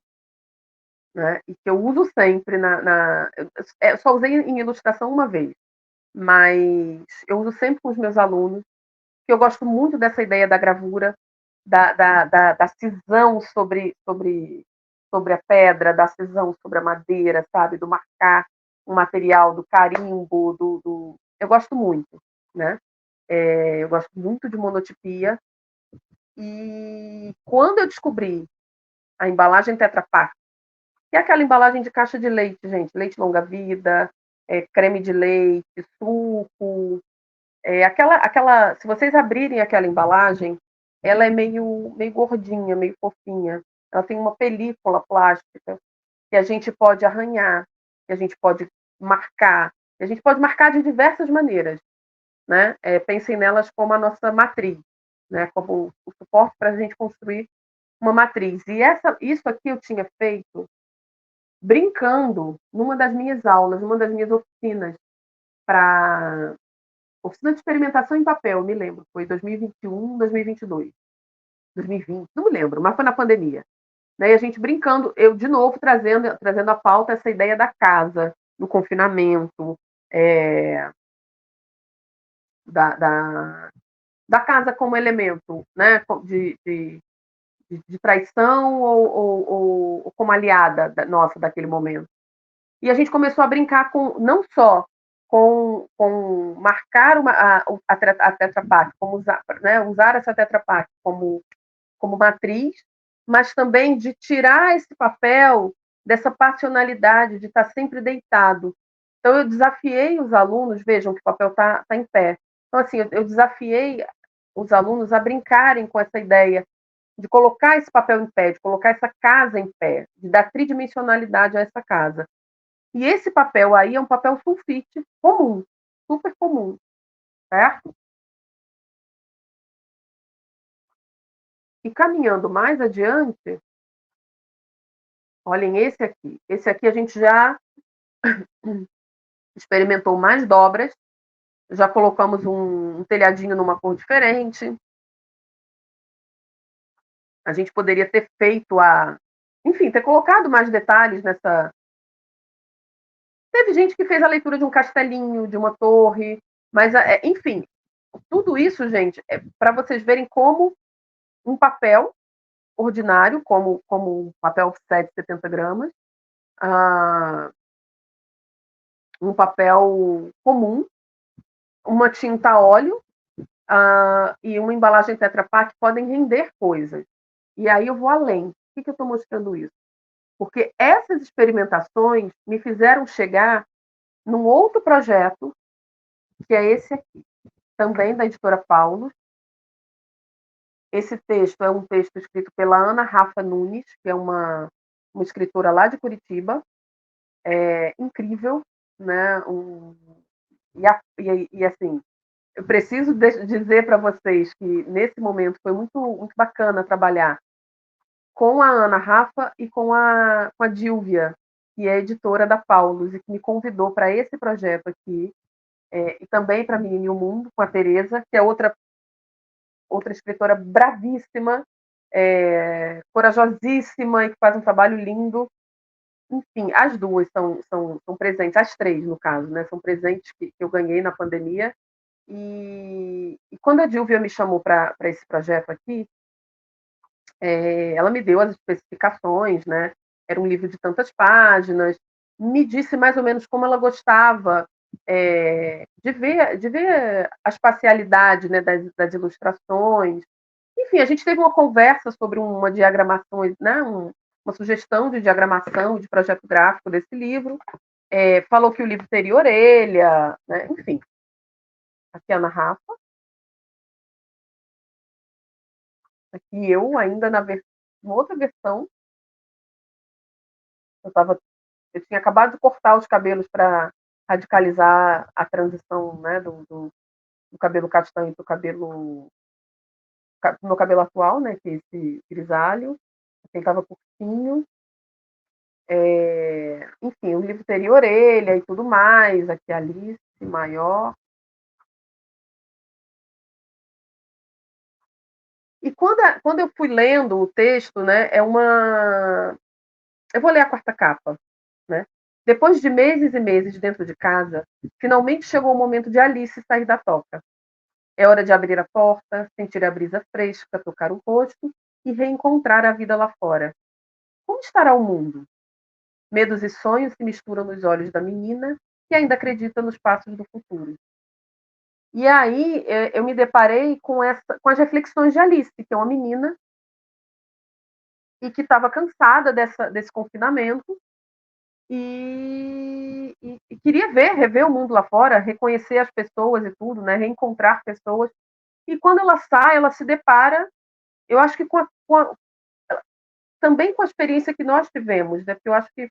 né? E que eu uso sempre eu só usei em ilustração uma vez, mas eu uso sempre com os meus alunos, que eu gosto muito dessa ideia da gravura, da cisão sobre sobre a pedra, da cisão sobre a madeira, sabe? Do marcar um material, do carimbo, eu gosto muito, né? Eu gosto muito de monotipia. E quando eu descobri a embalagem Tetra Pak, que é aquela embalagem de caixa de leite, gente, leite longa-vida, creme de leite, suco, se vocês abrirem aquela embalagem, ela é meio gordinha, meio fofinha. Ela tem uma película plástica que a gente pode arranhar, que a gente pode marcar, que a gente pode marcar de diversas maneiras, né? Pensem nelas como a nossa matriz, né? Como o suporte para a gente construir uma matriz. E isso aqui eu tinha feito brincando numa das minhas aulas, numa das minhas oficinas, para oficina de experimentação em papel, me lembro, foi 2021, 2022, 2020, não me lembro, mas foi na pandemia. Né? E a gente brincando, eu de novo trazendo à pauta essa ideia da casa, do confinamento, é, da, da, da casa como elemento, né, de traição ou como aliada nossa daquele momento. E a gente começou a brincar com não só com marcar a Tetra Pak, como usar essa Tetra Pak como matriz, mas também de tirar esse papel dessa passionalidade de estar sempre deitado. Então, eu desafiei os alunos, vejam que o papel está em pé. Então, assim, eu desafiei os alunos a brincarem com essa ideia de colocar esse papel em pé, de colocar essa casa em pé, de dar tridimensionalidade a essa casa. E esse papel aí é um papel sulfite comum, super comum, certo? E caminhando mais adiante, olhem esse aqui. Esse aqui a gente já experimentou mais dobras, já colocamos um telhadinho numa cor diferente. A gente poderia ter feito enfim, ter colocado mais detalhes nessa. Teve gente que fez a leitura de um castelinho, de uma torre, mas, enfim, tudo isso, gente, é para vocês verem como um papel ordinário, como um papel offset de 70 gramas, um papel comum, uma tinta a óleo e uma embalagem Tetra Pak podem render coisas. E aí eu vou além. Por que eu estou mostrando isso? Porque essas experimentações me fizeram chegar num outro projeto, que é esse aqui, também da editora Paulus. Esse texto é um texto escrito pela Ana Rafa Nunes, que é uma escritora lá de Curitiba, incrível, né? E assim, eu preciso dizer para vocês que nesse momento foi muito, muito bacana trabalhar com a Ana Rafa e com a Dílvia, que é editora da Paulus e que me convidou para esse projeto aqui, e também para Menina e o Mundo, com a Tereza, que é outra escritora bravíssima, corajosíssima e que faz um trabalho lindo. Enfim, as duas são presentes, as três, no caso, né? São presentes que eu ganhei na pandemia. E quando a Dílvia me chamou para esse projeto aqui, ela me deu as especificações, né? Era um livro de tantas páginas, me disse mais ou menos como ela gostava de ver a espacialidade, né, das ilustrações. Enfim, a gente teve uma conversa sobre uma diagramação, né, uma sugestão de diagramação de projeto gráfico desse livro. Falou que o livro teria orelha, né? Enfim. Aqui é a Ana Rafa. Aqui eu ainda uma outra versão. Eu tinha acabado de cortar os cabelos para radicalizar a transição, né, do cabelo castanho para o meu cabelo atual, né, que é esse grisalho. Assim, estava curtinho. Enfim, o livro teria orelha e tudo mais. Aqui a Alice, maior. E quando eu fui lendo o texto, né, eu vou ler a quarta capa, né? Depois de meses e meses dentro de casa, finalmente chegou o momento de Alice sair da toca. É hora de abrir a porta, sentir a brisa fresca, tocar o rosto e reencontrar a vida lá fora. Como estará o mundo? Medos e sonhos se misturam nos olhos da menina, que ainda acredita nos passos do futuro. E aí eu me deparei com as reflexões de Alice, que é uma menina e que estava cansada desse confinamento e queria rever o mundo lá fora, reconhecer as pessoas e tudo, né? Reencontrar pessoas. E quando ela sai, ela se depara, eu acho que também com a experiência que nós tivemos, né? Porque eu acho que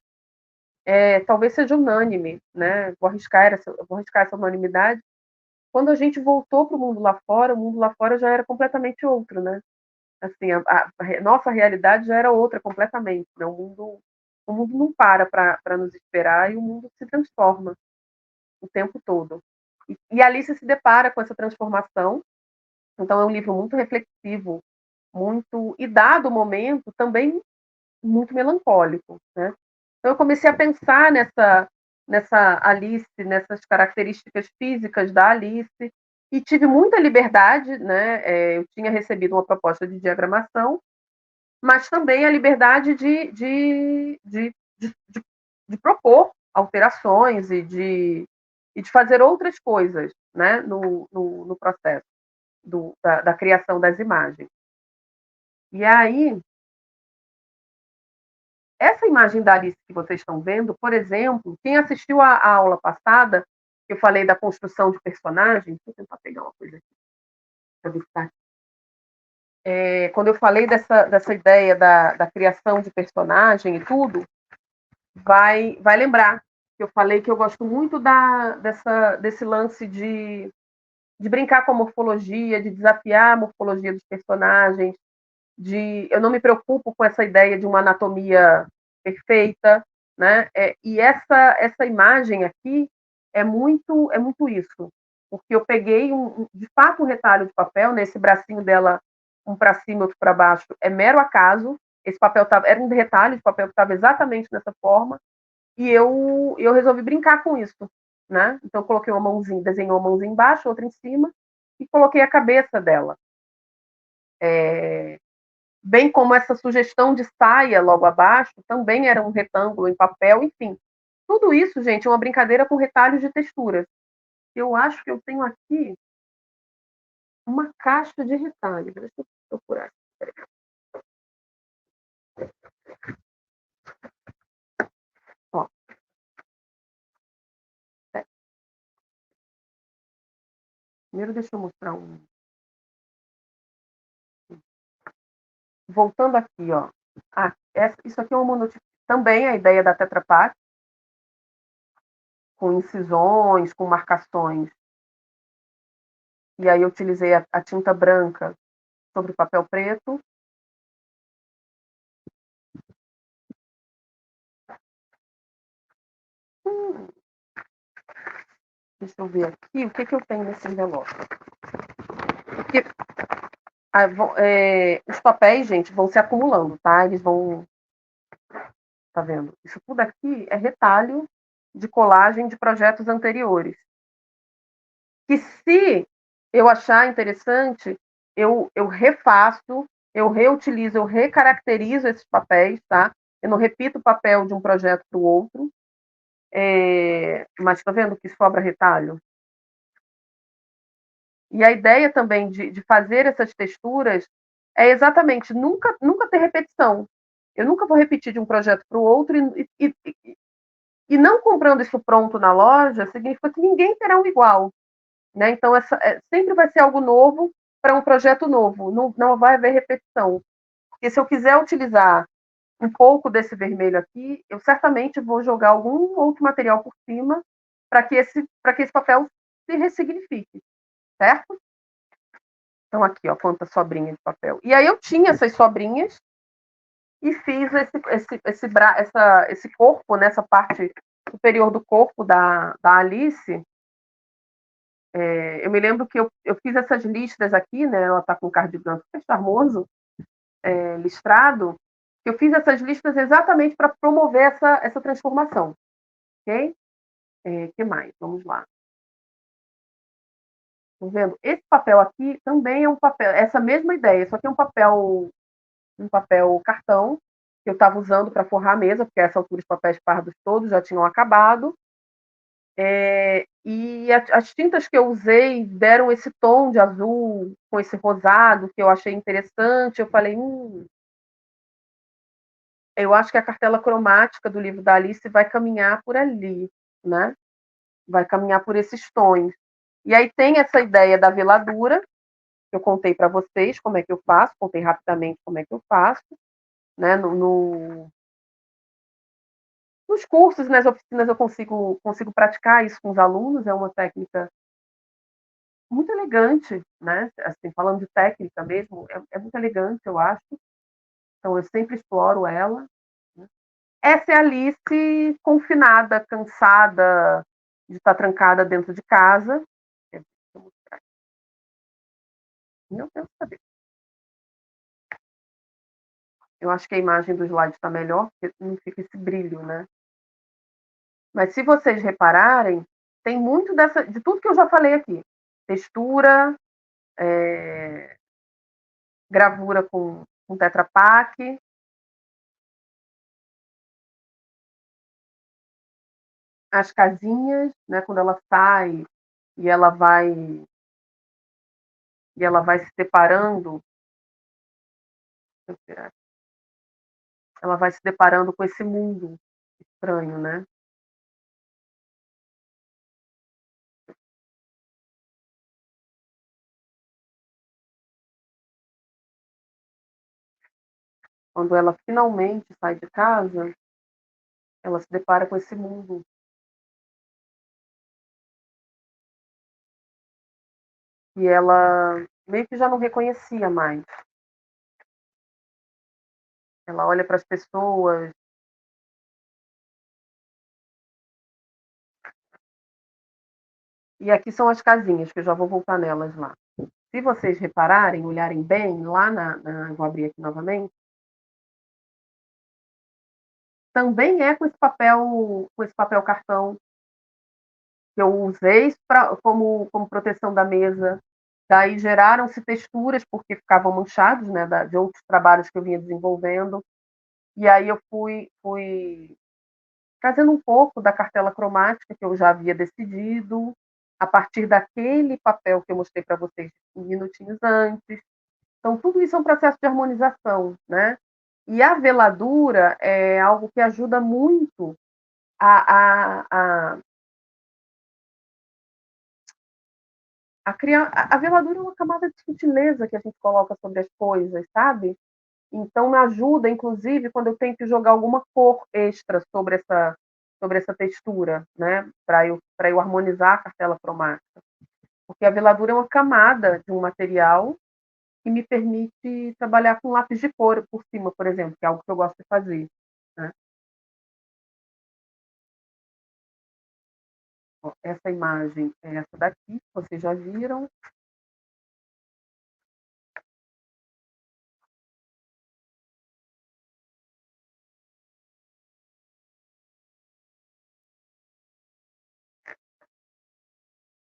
talvez seja unânime, né? Vou arriscar essa unanimidade. Quando a gente voltou para o mundo lá fora já era completamente outro, né? Assim, nossa realidade já era outra completamente, né? O mundo não para nos esperar e o mundo se transforma o tempo todo. E Alice se depara com essa transformação, então é um livro muito reflexivo, muito e dado o momento também muito melancólico, né? Então eu comecei a pensar nessa Alice, nessas características físicas da Alice e tive muita liberdade, né? Eu tinha recebido uma proposta de diagramação, mas também a liberdade de propor alterações e de fazer outras coisas, né? No processo da criação das imagens. E aí, essa imagem da Alice que vocês estão vendo, por exemplo, quem assistiu a aula passada, que eu falei da construção de personagens, deixa eu tentar pegar uma coisa aqui para ver se tá. Quando eu falei dessa ideia da criação de personagem e tudo, vai lembrar que eu falei que eu gosto muito desse lance de brincar com a morfologia, de desafiar a morfologia dos personagens, eu não me preocupo com essa ideia de uma anatomia perfeita, né? E essa imagem aqui é muito isso, porque eu peguei de fato um retalho de papel, nesse bracinho dela, um para cima, outro para baixo, é mero acaso. Esse papel era um retalho de papel que estava exatamente nessa forma, e eu resolvi brincar com isso, né? Então eu coloquei uma mãozinha, desenhei uma mãozinha embaixo, outra em cima, e coloquei a cabeça dela. Bem como essa sugestão de saia logo abaixo, também era um retângulo em papel, enfim. Tudo isso, gente, é uma brincadeira com retalhos de texturas. Eu acho que eu tenho aqui uma caixa de retalhos. Deixa eu procurar. Ó, primeiro deixa eu mostrar um. Voltando aqui, ó. Isso aqui é uma monotipo. Também a ideia da Tetra Pak, com incisões, com marcações. E aí eu utilizei a tinta branca sobre o papel preto. Deixa eu ver aqui o que eu tenho nesse envelope. Porque os papéis, gente, vão se acumulando, tá? Eles vão. Tá vendo? Isso tudo aqui é retalho de colagem de projetos anteriores. Que se eu achar interessante, eu refaço, eu reutilizo, eu recaracterizo esses papéis, tá? Eu não repito o papel de um projeto para o outro. Mas tá vendo que sobra retalho? E a ideia também de fazer essas texturas é exatamente nunca ter repetição. Eu nunca vou repetir de um projeto para o outro e não comprando isso pronto na loja significa que ninguém terá um igual, né? Então sempre vai ser algo novo para um projeto novo, não vai haver repetição. Porque se eu quiser utilizar um pouco desse vermelho aqui, eu certamente vou jogar algum outro material por cima para que esse papel se ressignifique, certo? Então aqui, ó, quanta sobrinha de papel. E aí eu tinha essas sobrinhas e fiz esse corpo, nessa parte superior do corpo da Alice. Eu me lembro que eu fiz essas listras aqui, né? Ela está com um cardigan super charmoso, listrado. Eu fiz essas listas exatamente para promover essa transformação, ok? Que mais? Vamos lá. Estão vendo? Esse papel aqui também é um papel, essa mesma ideia, só que é um papel cartão, que eu estava usando para forrar a mesa, porque a essa altura os papéis pardos todos já tinham acabado. E as tintas que eu usei deram esse tom de azul com esse rosado que eu achei interessante. Eu falei, eu acho que a cartela cromática do livro da Alice vai caminhar por ali, né? Vai caminhar por esses tons. E aí tem essa ideia da veladura, que eu contei para vocês como é que eu faço, contei rapidamente como é que eu faço, né? Nos cursos, nas oficinas, eu consigo praticar isso com os alunos, é uma técnica muito elegante, né? Assim, falando de técnica mesmo, é muito elegante, eu acho. Então, eu sempre exploro ela. Né? Essa é a Alice confinada, cansada de estar trancada dentro de casa. Meu Deus, cadê? Eu acho que a imagem do slide está melhor, porque não fica esse brilho, né? Mas se vocês repararem, tem muito de tudo que eu já falei aqui. Textura, é, gravura com Tetra Pak, as casinhas, né, quando ela sai e ela vai se deparando, ela vai se deparando com esse mundo estranho, né? Quando ela finalmente sai de casa, ela se depara com esse mundo que ela meio que já não reconhecia mais. Ela olha para as pessoas. E aqui são as casinhas, que eu já vou voltar nelas lá. Se vocês repararem, olharem bem, lá vou abrir aqui novamente, também é com esse papel cartão que eu usei como proteção da mesa. Daí geraram-se texturas, porque ficavam manchados, né, de outros trabalhos que eu vinha desenvolvendo. E aí eu fui trazendo um pouco da cartela cromática que eu já havia decidido, a partir daquele papel que eu mostrei para vocês minutinhos antes. Então, tudo isso é um processo de harmonização, né? E a veladura é algo que ajuda muito a criar. A veladura é uma camada de sutileza que a gente coloca sobre as coisas, sabe? Então, me ajuda, inclusive, quando eu tenho que jogar alguma cor extra sobre essa textura, né? Para eu harmonizar a cartela cromática. Porque a veladura é uma camada de um material que me permite trabalhar com lápis de cor por cima, por exemplo, que é algo que eu gosto de fazer. Né? Ó, essa imagem é essa daqui, que vocês já viram.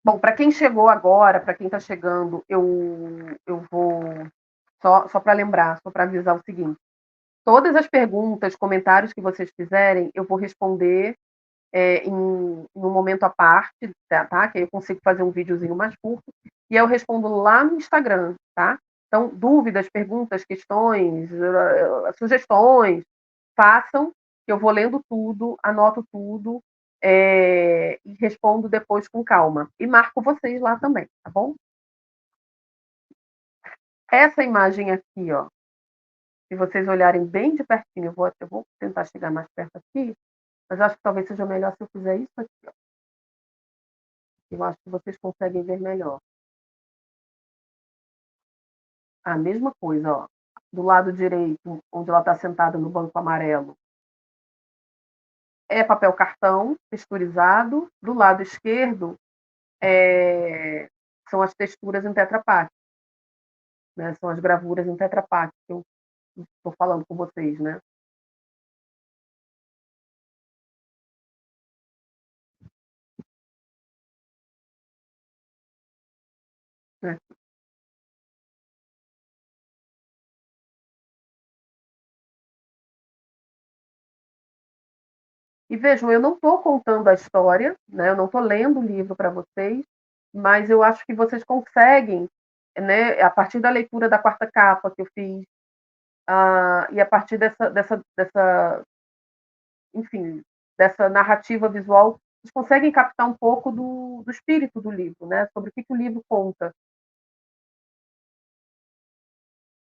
Bom, para quem chegou agora, para quem está chegando, eu vou só para lembrar, só para avisar o seguinte: todas as perguntas, comentários que vocês fizerem, eu vou responder em um momento à parte, tá? Que aí eu consigo fazer um videozinho mais curto, e eu respondo lá no Instagram, tá? Então, dúvidas, perguntas, questões, sugestões, façam, que eu vou lendo tudo, anoto tudo, e respondo depois com calma. E marco vocês lá também, tá bom? Essa imagem aqui, ó, se vocês olharem bem de pertinho, eu vou tentar chegar mais perto aqui, mas acho que talvez seja melhor se eu fizer isso aqui, ó. Eu acho que vocês conseguem ver melhor. A mesma coisa, ó. Do lado direito, onde ela está sentada no banco amarelo, é papel cartão texturizado. Do lado esquerdo, são as texturas em Tetra Pak, né? São as gravuras em Tetra Pak que eu estou falando com vocês, né? Né? E vejam, eu não estou contando a história, né? Eu não estou lendo o livro para vocês, mas eu acho que vocês conseguem, né? A partir da leitura da quarta capa que eu fiz, e a partir enfim, dessa narrativa visual, vocês conseguem captar um pouco do espírito do livro, né? Sobre o que o livro conta.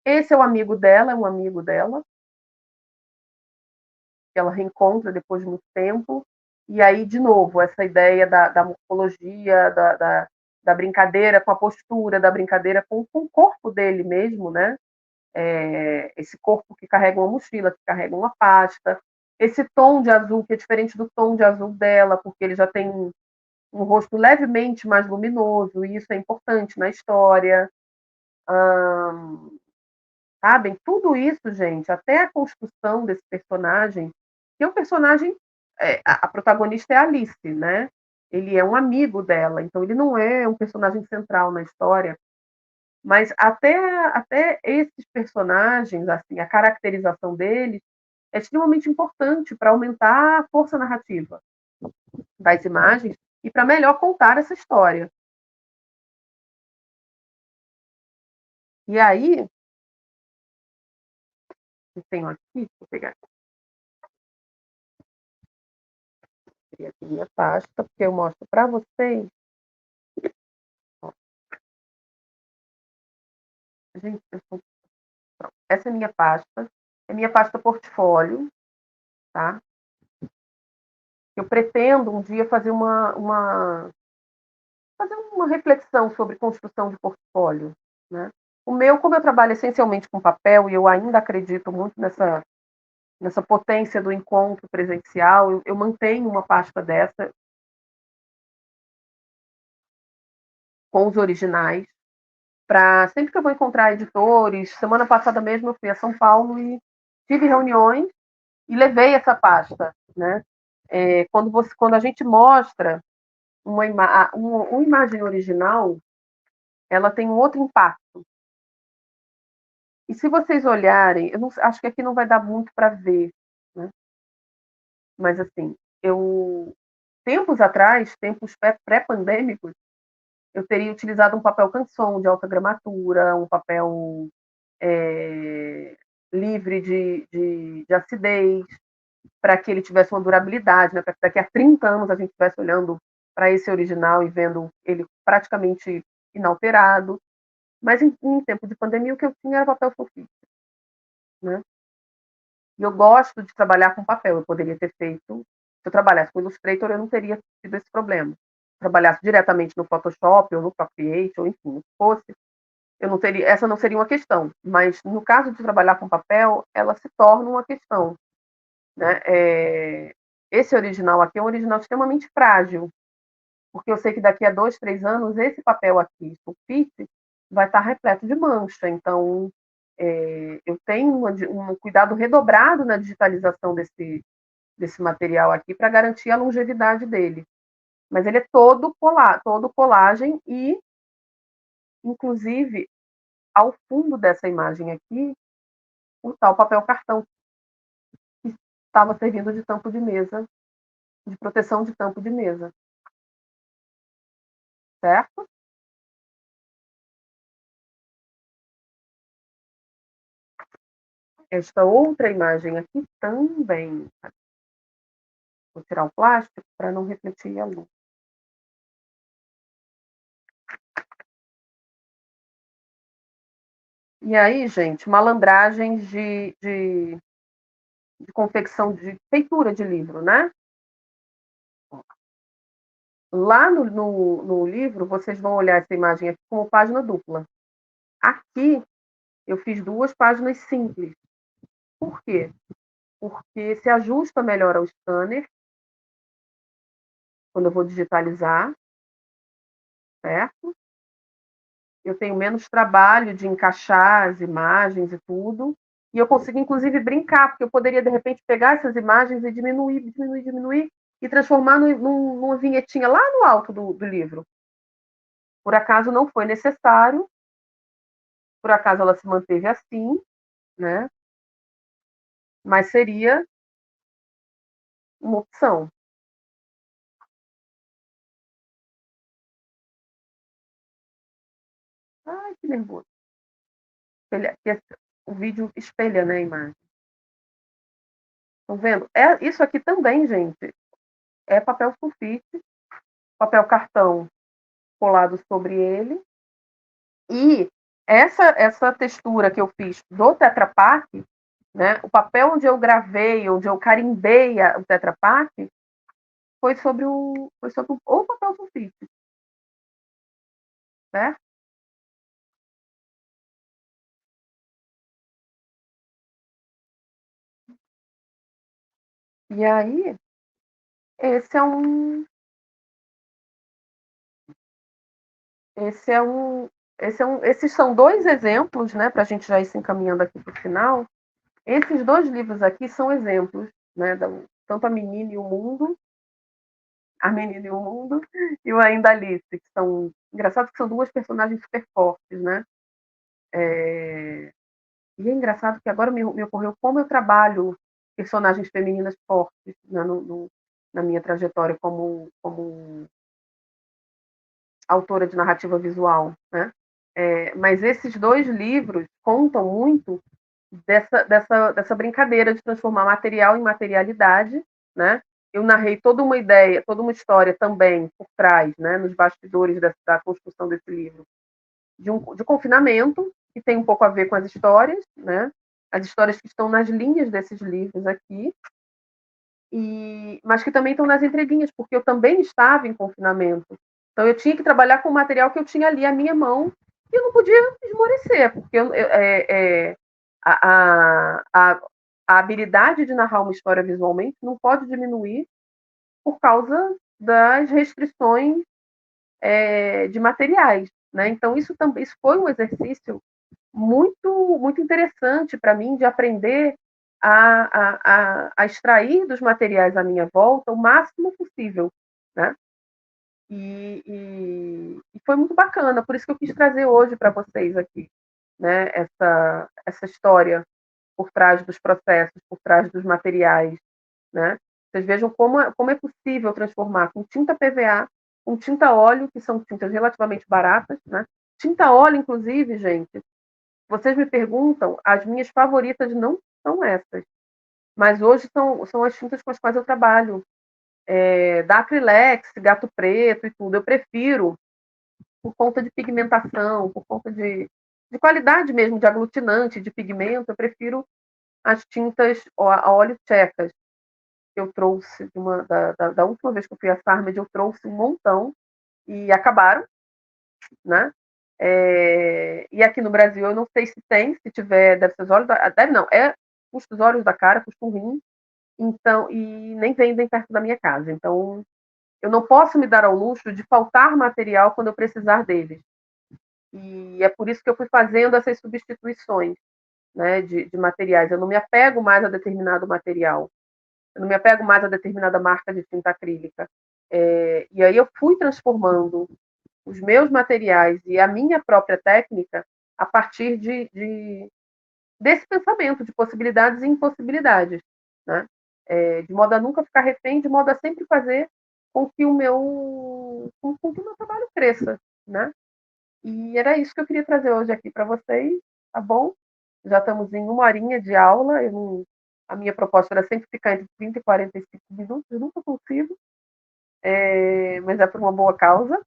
Esse é o amigo dela, é um amigo dela, que ela reencontra depois de muito tempo. E aí, de novo, essa ideia da morfologia, da brincadeira com a postura, da brincadeira com o corpo dele mesmo, né? Esse corpo que carrega uma mochila, que carrega uma pasta, esse tom de azul que é diferente do tom de azul dela, porque ele já tem um rosto levemente mais luminoso, e isso é importante na história. Sabem? Tudo isso, gente, até a construção desse personagem, que é um personagem, a protagonista é a Alice, né? Ele é um amigo dela, então ele não é um personagem central na história, mas até esses personagens, assim, a caracterização deles é extremamente importante para aumentar a força narrativa das imagens e para melhor contar essa história. E aí, eu tenho aqui, vou pegar aqui a minha pasta, porque eu mostro para vocês. Ó, gente, essa é minha pasta portfólio, tá? Eu pretendo um dia fazer uma reflexão sobre construção de portfólio, né? O meu, como eu trabalho essencialmente com papel e eu ainda acredito muito nessa potência do encontro presencial, eu mantenho uma pasta dessa com os originais, para sempre que eu vou encontrar editores. Semana passada mesmo eu fui a São Paulo e tive reuniões e levei essa pasta, né? Quando a gente mostra uma imagem original, ela tem um outro impacto. E se vocês olharem, eu não, acho que aqui não vai dar muito para ver, né? Mas assim, eu tempos atrás, tempos pré-pandêmicos, eu teria utilizado um papel canson de alta gramatura, um papel é, livre de acidez, para que ele tivesse uma durabilidade, né? Para que daqui a 30 anos a gente estivesse olhando para esse original e vendo ele praticamente inalterado. Mas em tempo de pandemia, o que eu tinha era papel sulfite, né? E eu gosto de trabalhar com papel. Eu poderia ter feito, se eu trabalhasse com Illustrator, eu não teria tido esse problema. Se eu trabalhasse diretamente no Photoshop ou no Procreate, ou enfim, o que fosse, eu não teria, essa não seria uma questão. Mas no caso de trabalhar com papel, ela se torna uma questão, né? Esse original aqui é um original extremamente frágil, porque eu sei que daqui a 2, 3 anos esse papel aqui, sulfite, vai estar repleto de mancha. Então, eu tenho um cuidado redobrado na digitalização desse material aqui para garantir a longevidade dele. Mas ele é todo colagem e, inclusive, ao fundo dessa imagem aqui, o tal papel cartão, que estava servindo de tampo de mesa, de proteção de tampo de mesa, certo? Esta outra imagem aqui também. Vou tirar o plástico para não refletir a luz. E aí, gente, malandragens de confecção, de feitura de livro, né? Lá no livro, vocês vão olhar essa imagem aqui como página dupla. Aqui, eu fiz 2 páginas simples. Por quê? Porque se ajusta melhor ao scanner, quando eu vou digitalizar, certo? Eu tenho menos trabalho de encaixar as imagens e tudo. E eu consigo, inclusive, brincar, porque eu poderia, de repente, pegar essas imagens e diminuir, e transformar numa vinhetinha lá no alto do livro. Por acaso não foi necessário, por acaso ela se manteve assim, né? Mas seria uma opção. Ai, que nervoso. O vídeo espelha, né, a imagem. Estão vendo? Isso aqui também, gente, é papel sulfite, papel cartão colado sobre ele. E essa textura que eu fiz do Tetra Pak, né, o papel onde eu gravei, onde eu carimbei o Tetra Pak, foi sobre o papel sulfite, certo? E aí, esse é um, esse é um, esses são dois exemplos, né, para a gente já ir se encaminhando aqui para o final. Esses dois livros aqui são exemplos, né, tanto a Menina e o Mundo, a Menina e o Mundo, e o Ainda Alice, que são engraçado que são duas personagens super fortes, né? É, e é engraçado que agora me ocorreu como eu trabalho personagens femininas fortes, né, na minha trajetória como autora de narrativa visual, né? Mas esses dois livros contam muito dessa brincadeira de transformar material em materialidade, né? Eu narrei toda uma ideia, toda uma história também por trás, né, nos bastidores da construção desse livro, de confinamento, que tem um pouco a ver com as histórias, né? As histórias que estão nas linhas desses livros aqui, mas que também estão nas entrelinhas, porque eu também estava em confinamento. Então eu tinha que trabalhar com o material que eu tinha ali à minha mão e eu não podia esmorecer, porque a, a, a habilidade de narrar uma história visualmente não pode diminuir por causa das restrições de materiais. Né? Então, isso foi um exercício muito interessante para mim de aprender a extrair dos materiais à minha volta o máximo possível. Né? E foi muito bacana, por isso que eu quis trazer hoje para vocês aqui, né? Essa história por trás dos processos, por trás dos materiais, né? Vocês vejam como é possível transformar com tinta PVA, com tinta óleo, que são tintas relativamente baratas, né? Tinta óleo, inclusive, gente, vocês me perguntam, as minhas favoritas não são essas, mas hoje são as tintas com as quais eu trabalho. Da Acrylex, Gato Preto e tudo. Eu prefiro, por conta de pigmentação, por conta de qualidade mesmo, de aglutinante, de pigmento, eu prefiro as tintas a óleo tchecas. Eu trouxe da última vez que eu fui a Sarmed, eu trouxe um montão e acabaram, né? E aqui no Brasil eu não sei se tem, se tiver, deve ser os olhos deve não, custa os olhos da cara, custa um rim, então, e nem vendem perto da minha casa. Então, eu não posso me dar ao luxo de faltar material quando eu precisar deles. E é por isso que eu fui fazendo essas substituições, né, de materiais. Eu não me apego mais a determinado material. Eu não me apego mais a determinada marca de tinta acrílica. E aí eu fui transformando os meus materiais e a minha própria técnica a partir desse pensamento de possibilidades e impossibilidades, né? De modo a nunca ficar refém, de modo a sempre fazer com que o meu trabalho cresça, né? E era isso que eu queria trazer hoje aqui para vocês, tá bom? Já estamos em uma horinha de aula, a minha proposta era sempre ficar entre 30 e 45 minutos, eu nunca consigo, mas é por uma boa causa.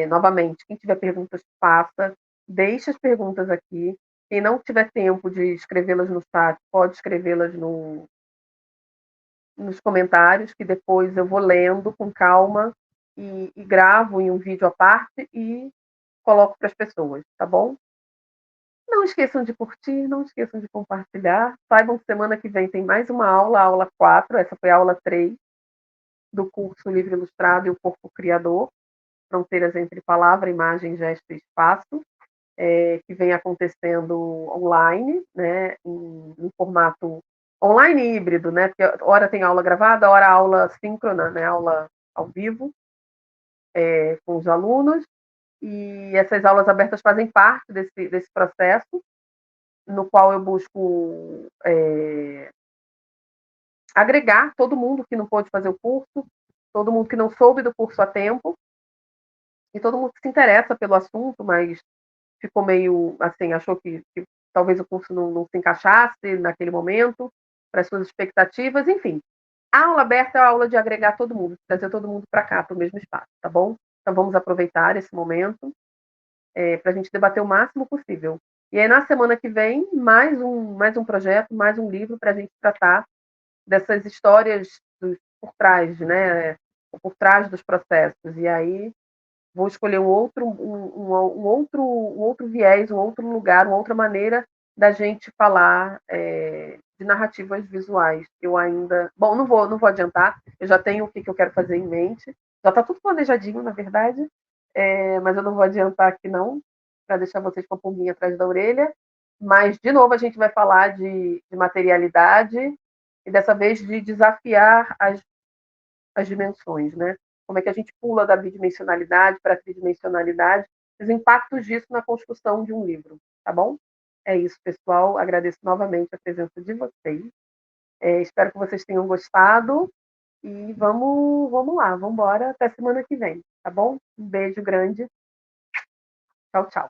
Novamente, quem tiver perguntas, faça, deixe as perguntas aqui. Quem não tiver tempo de escrevê-las no chat, pode escrevê-las nos comentários, que depois eu vou lendo com calma e gravo em um vídeo à parte e coloco para as pessoas, tá bom? Não esqueçam de curtir, não esqueçam de compartilhar. Saibam que semana que vem tem mais uma aula, a aula 4, essa foi a aula 3 do curso Livro Ilustrado e o Corpo Criador, Fronteiras entre Palavra, Imagem, Gesto e Espaço, que vem acontecendo online, né, em formato online e híbrido, né, porque hora tem aula gravada, hora aula síncrona, né, aula ao vivo, com os alunos, e essas aulas abertas fazem parte desse processo, no qual eu busco agregar todo mundo que não pôde fazer o curso, todo mundo que não soube do curso a tempo, e todo mundo que se interessa pelo assunto, mas ficou meio assim, achou que talvez o curso não se encaixasse naquele momento, para as suas expectativas, enfim. A aula aberta é a aula de agregar todo mundo, trazer todo mundo para cá, para o mesmo espaço, tá bom? Então vamos aproveitar esse momento para a gente debater o máximo possível. E aí, na semana que vem, mais um projeto, mais um livro para a gente tratar dessas histórias por trás, né? Por trás dos processos. E aí vou escolher um outro viés, um outro lugar, uma outra maneira da gente falar de narrativas visuais. Eu ainda. Bom, não vou adiantar, eu já tenho o que eu quero fazer em mente. Já está tudo planejadinho, na verdade, mas eu não vou adiantar aqui não, para deixar vocês com a pulguinha atrás da orelha. Mas, de novo, a gente vai falar de materialidade e dessa vez de desafiar as dimensões, né? Como é que a gente pula da bidimensionalidade para a tridimensionalidade, os impactos disso na construção de um livro, tá bom? É isso, pessoal. Agradeço novamente a presença de vocês. Espero que vocês tenham gostado e vamos lá, vamos embora até semana que vem, tá bom? Um beijo grande. Tchau, tchau.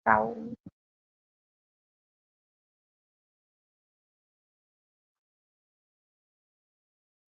Tchau.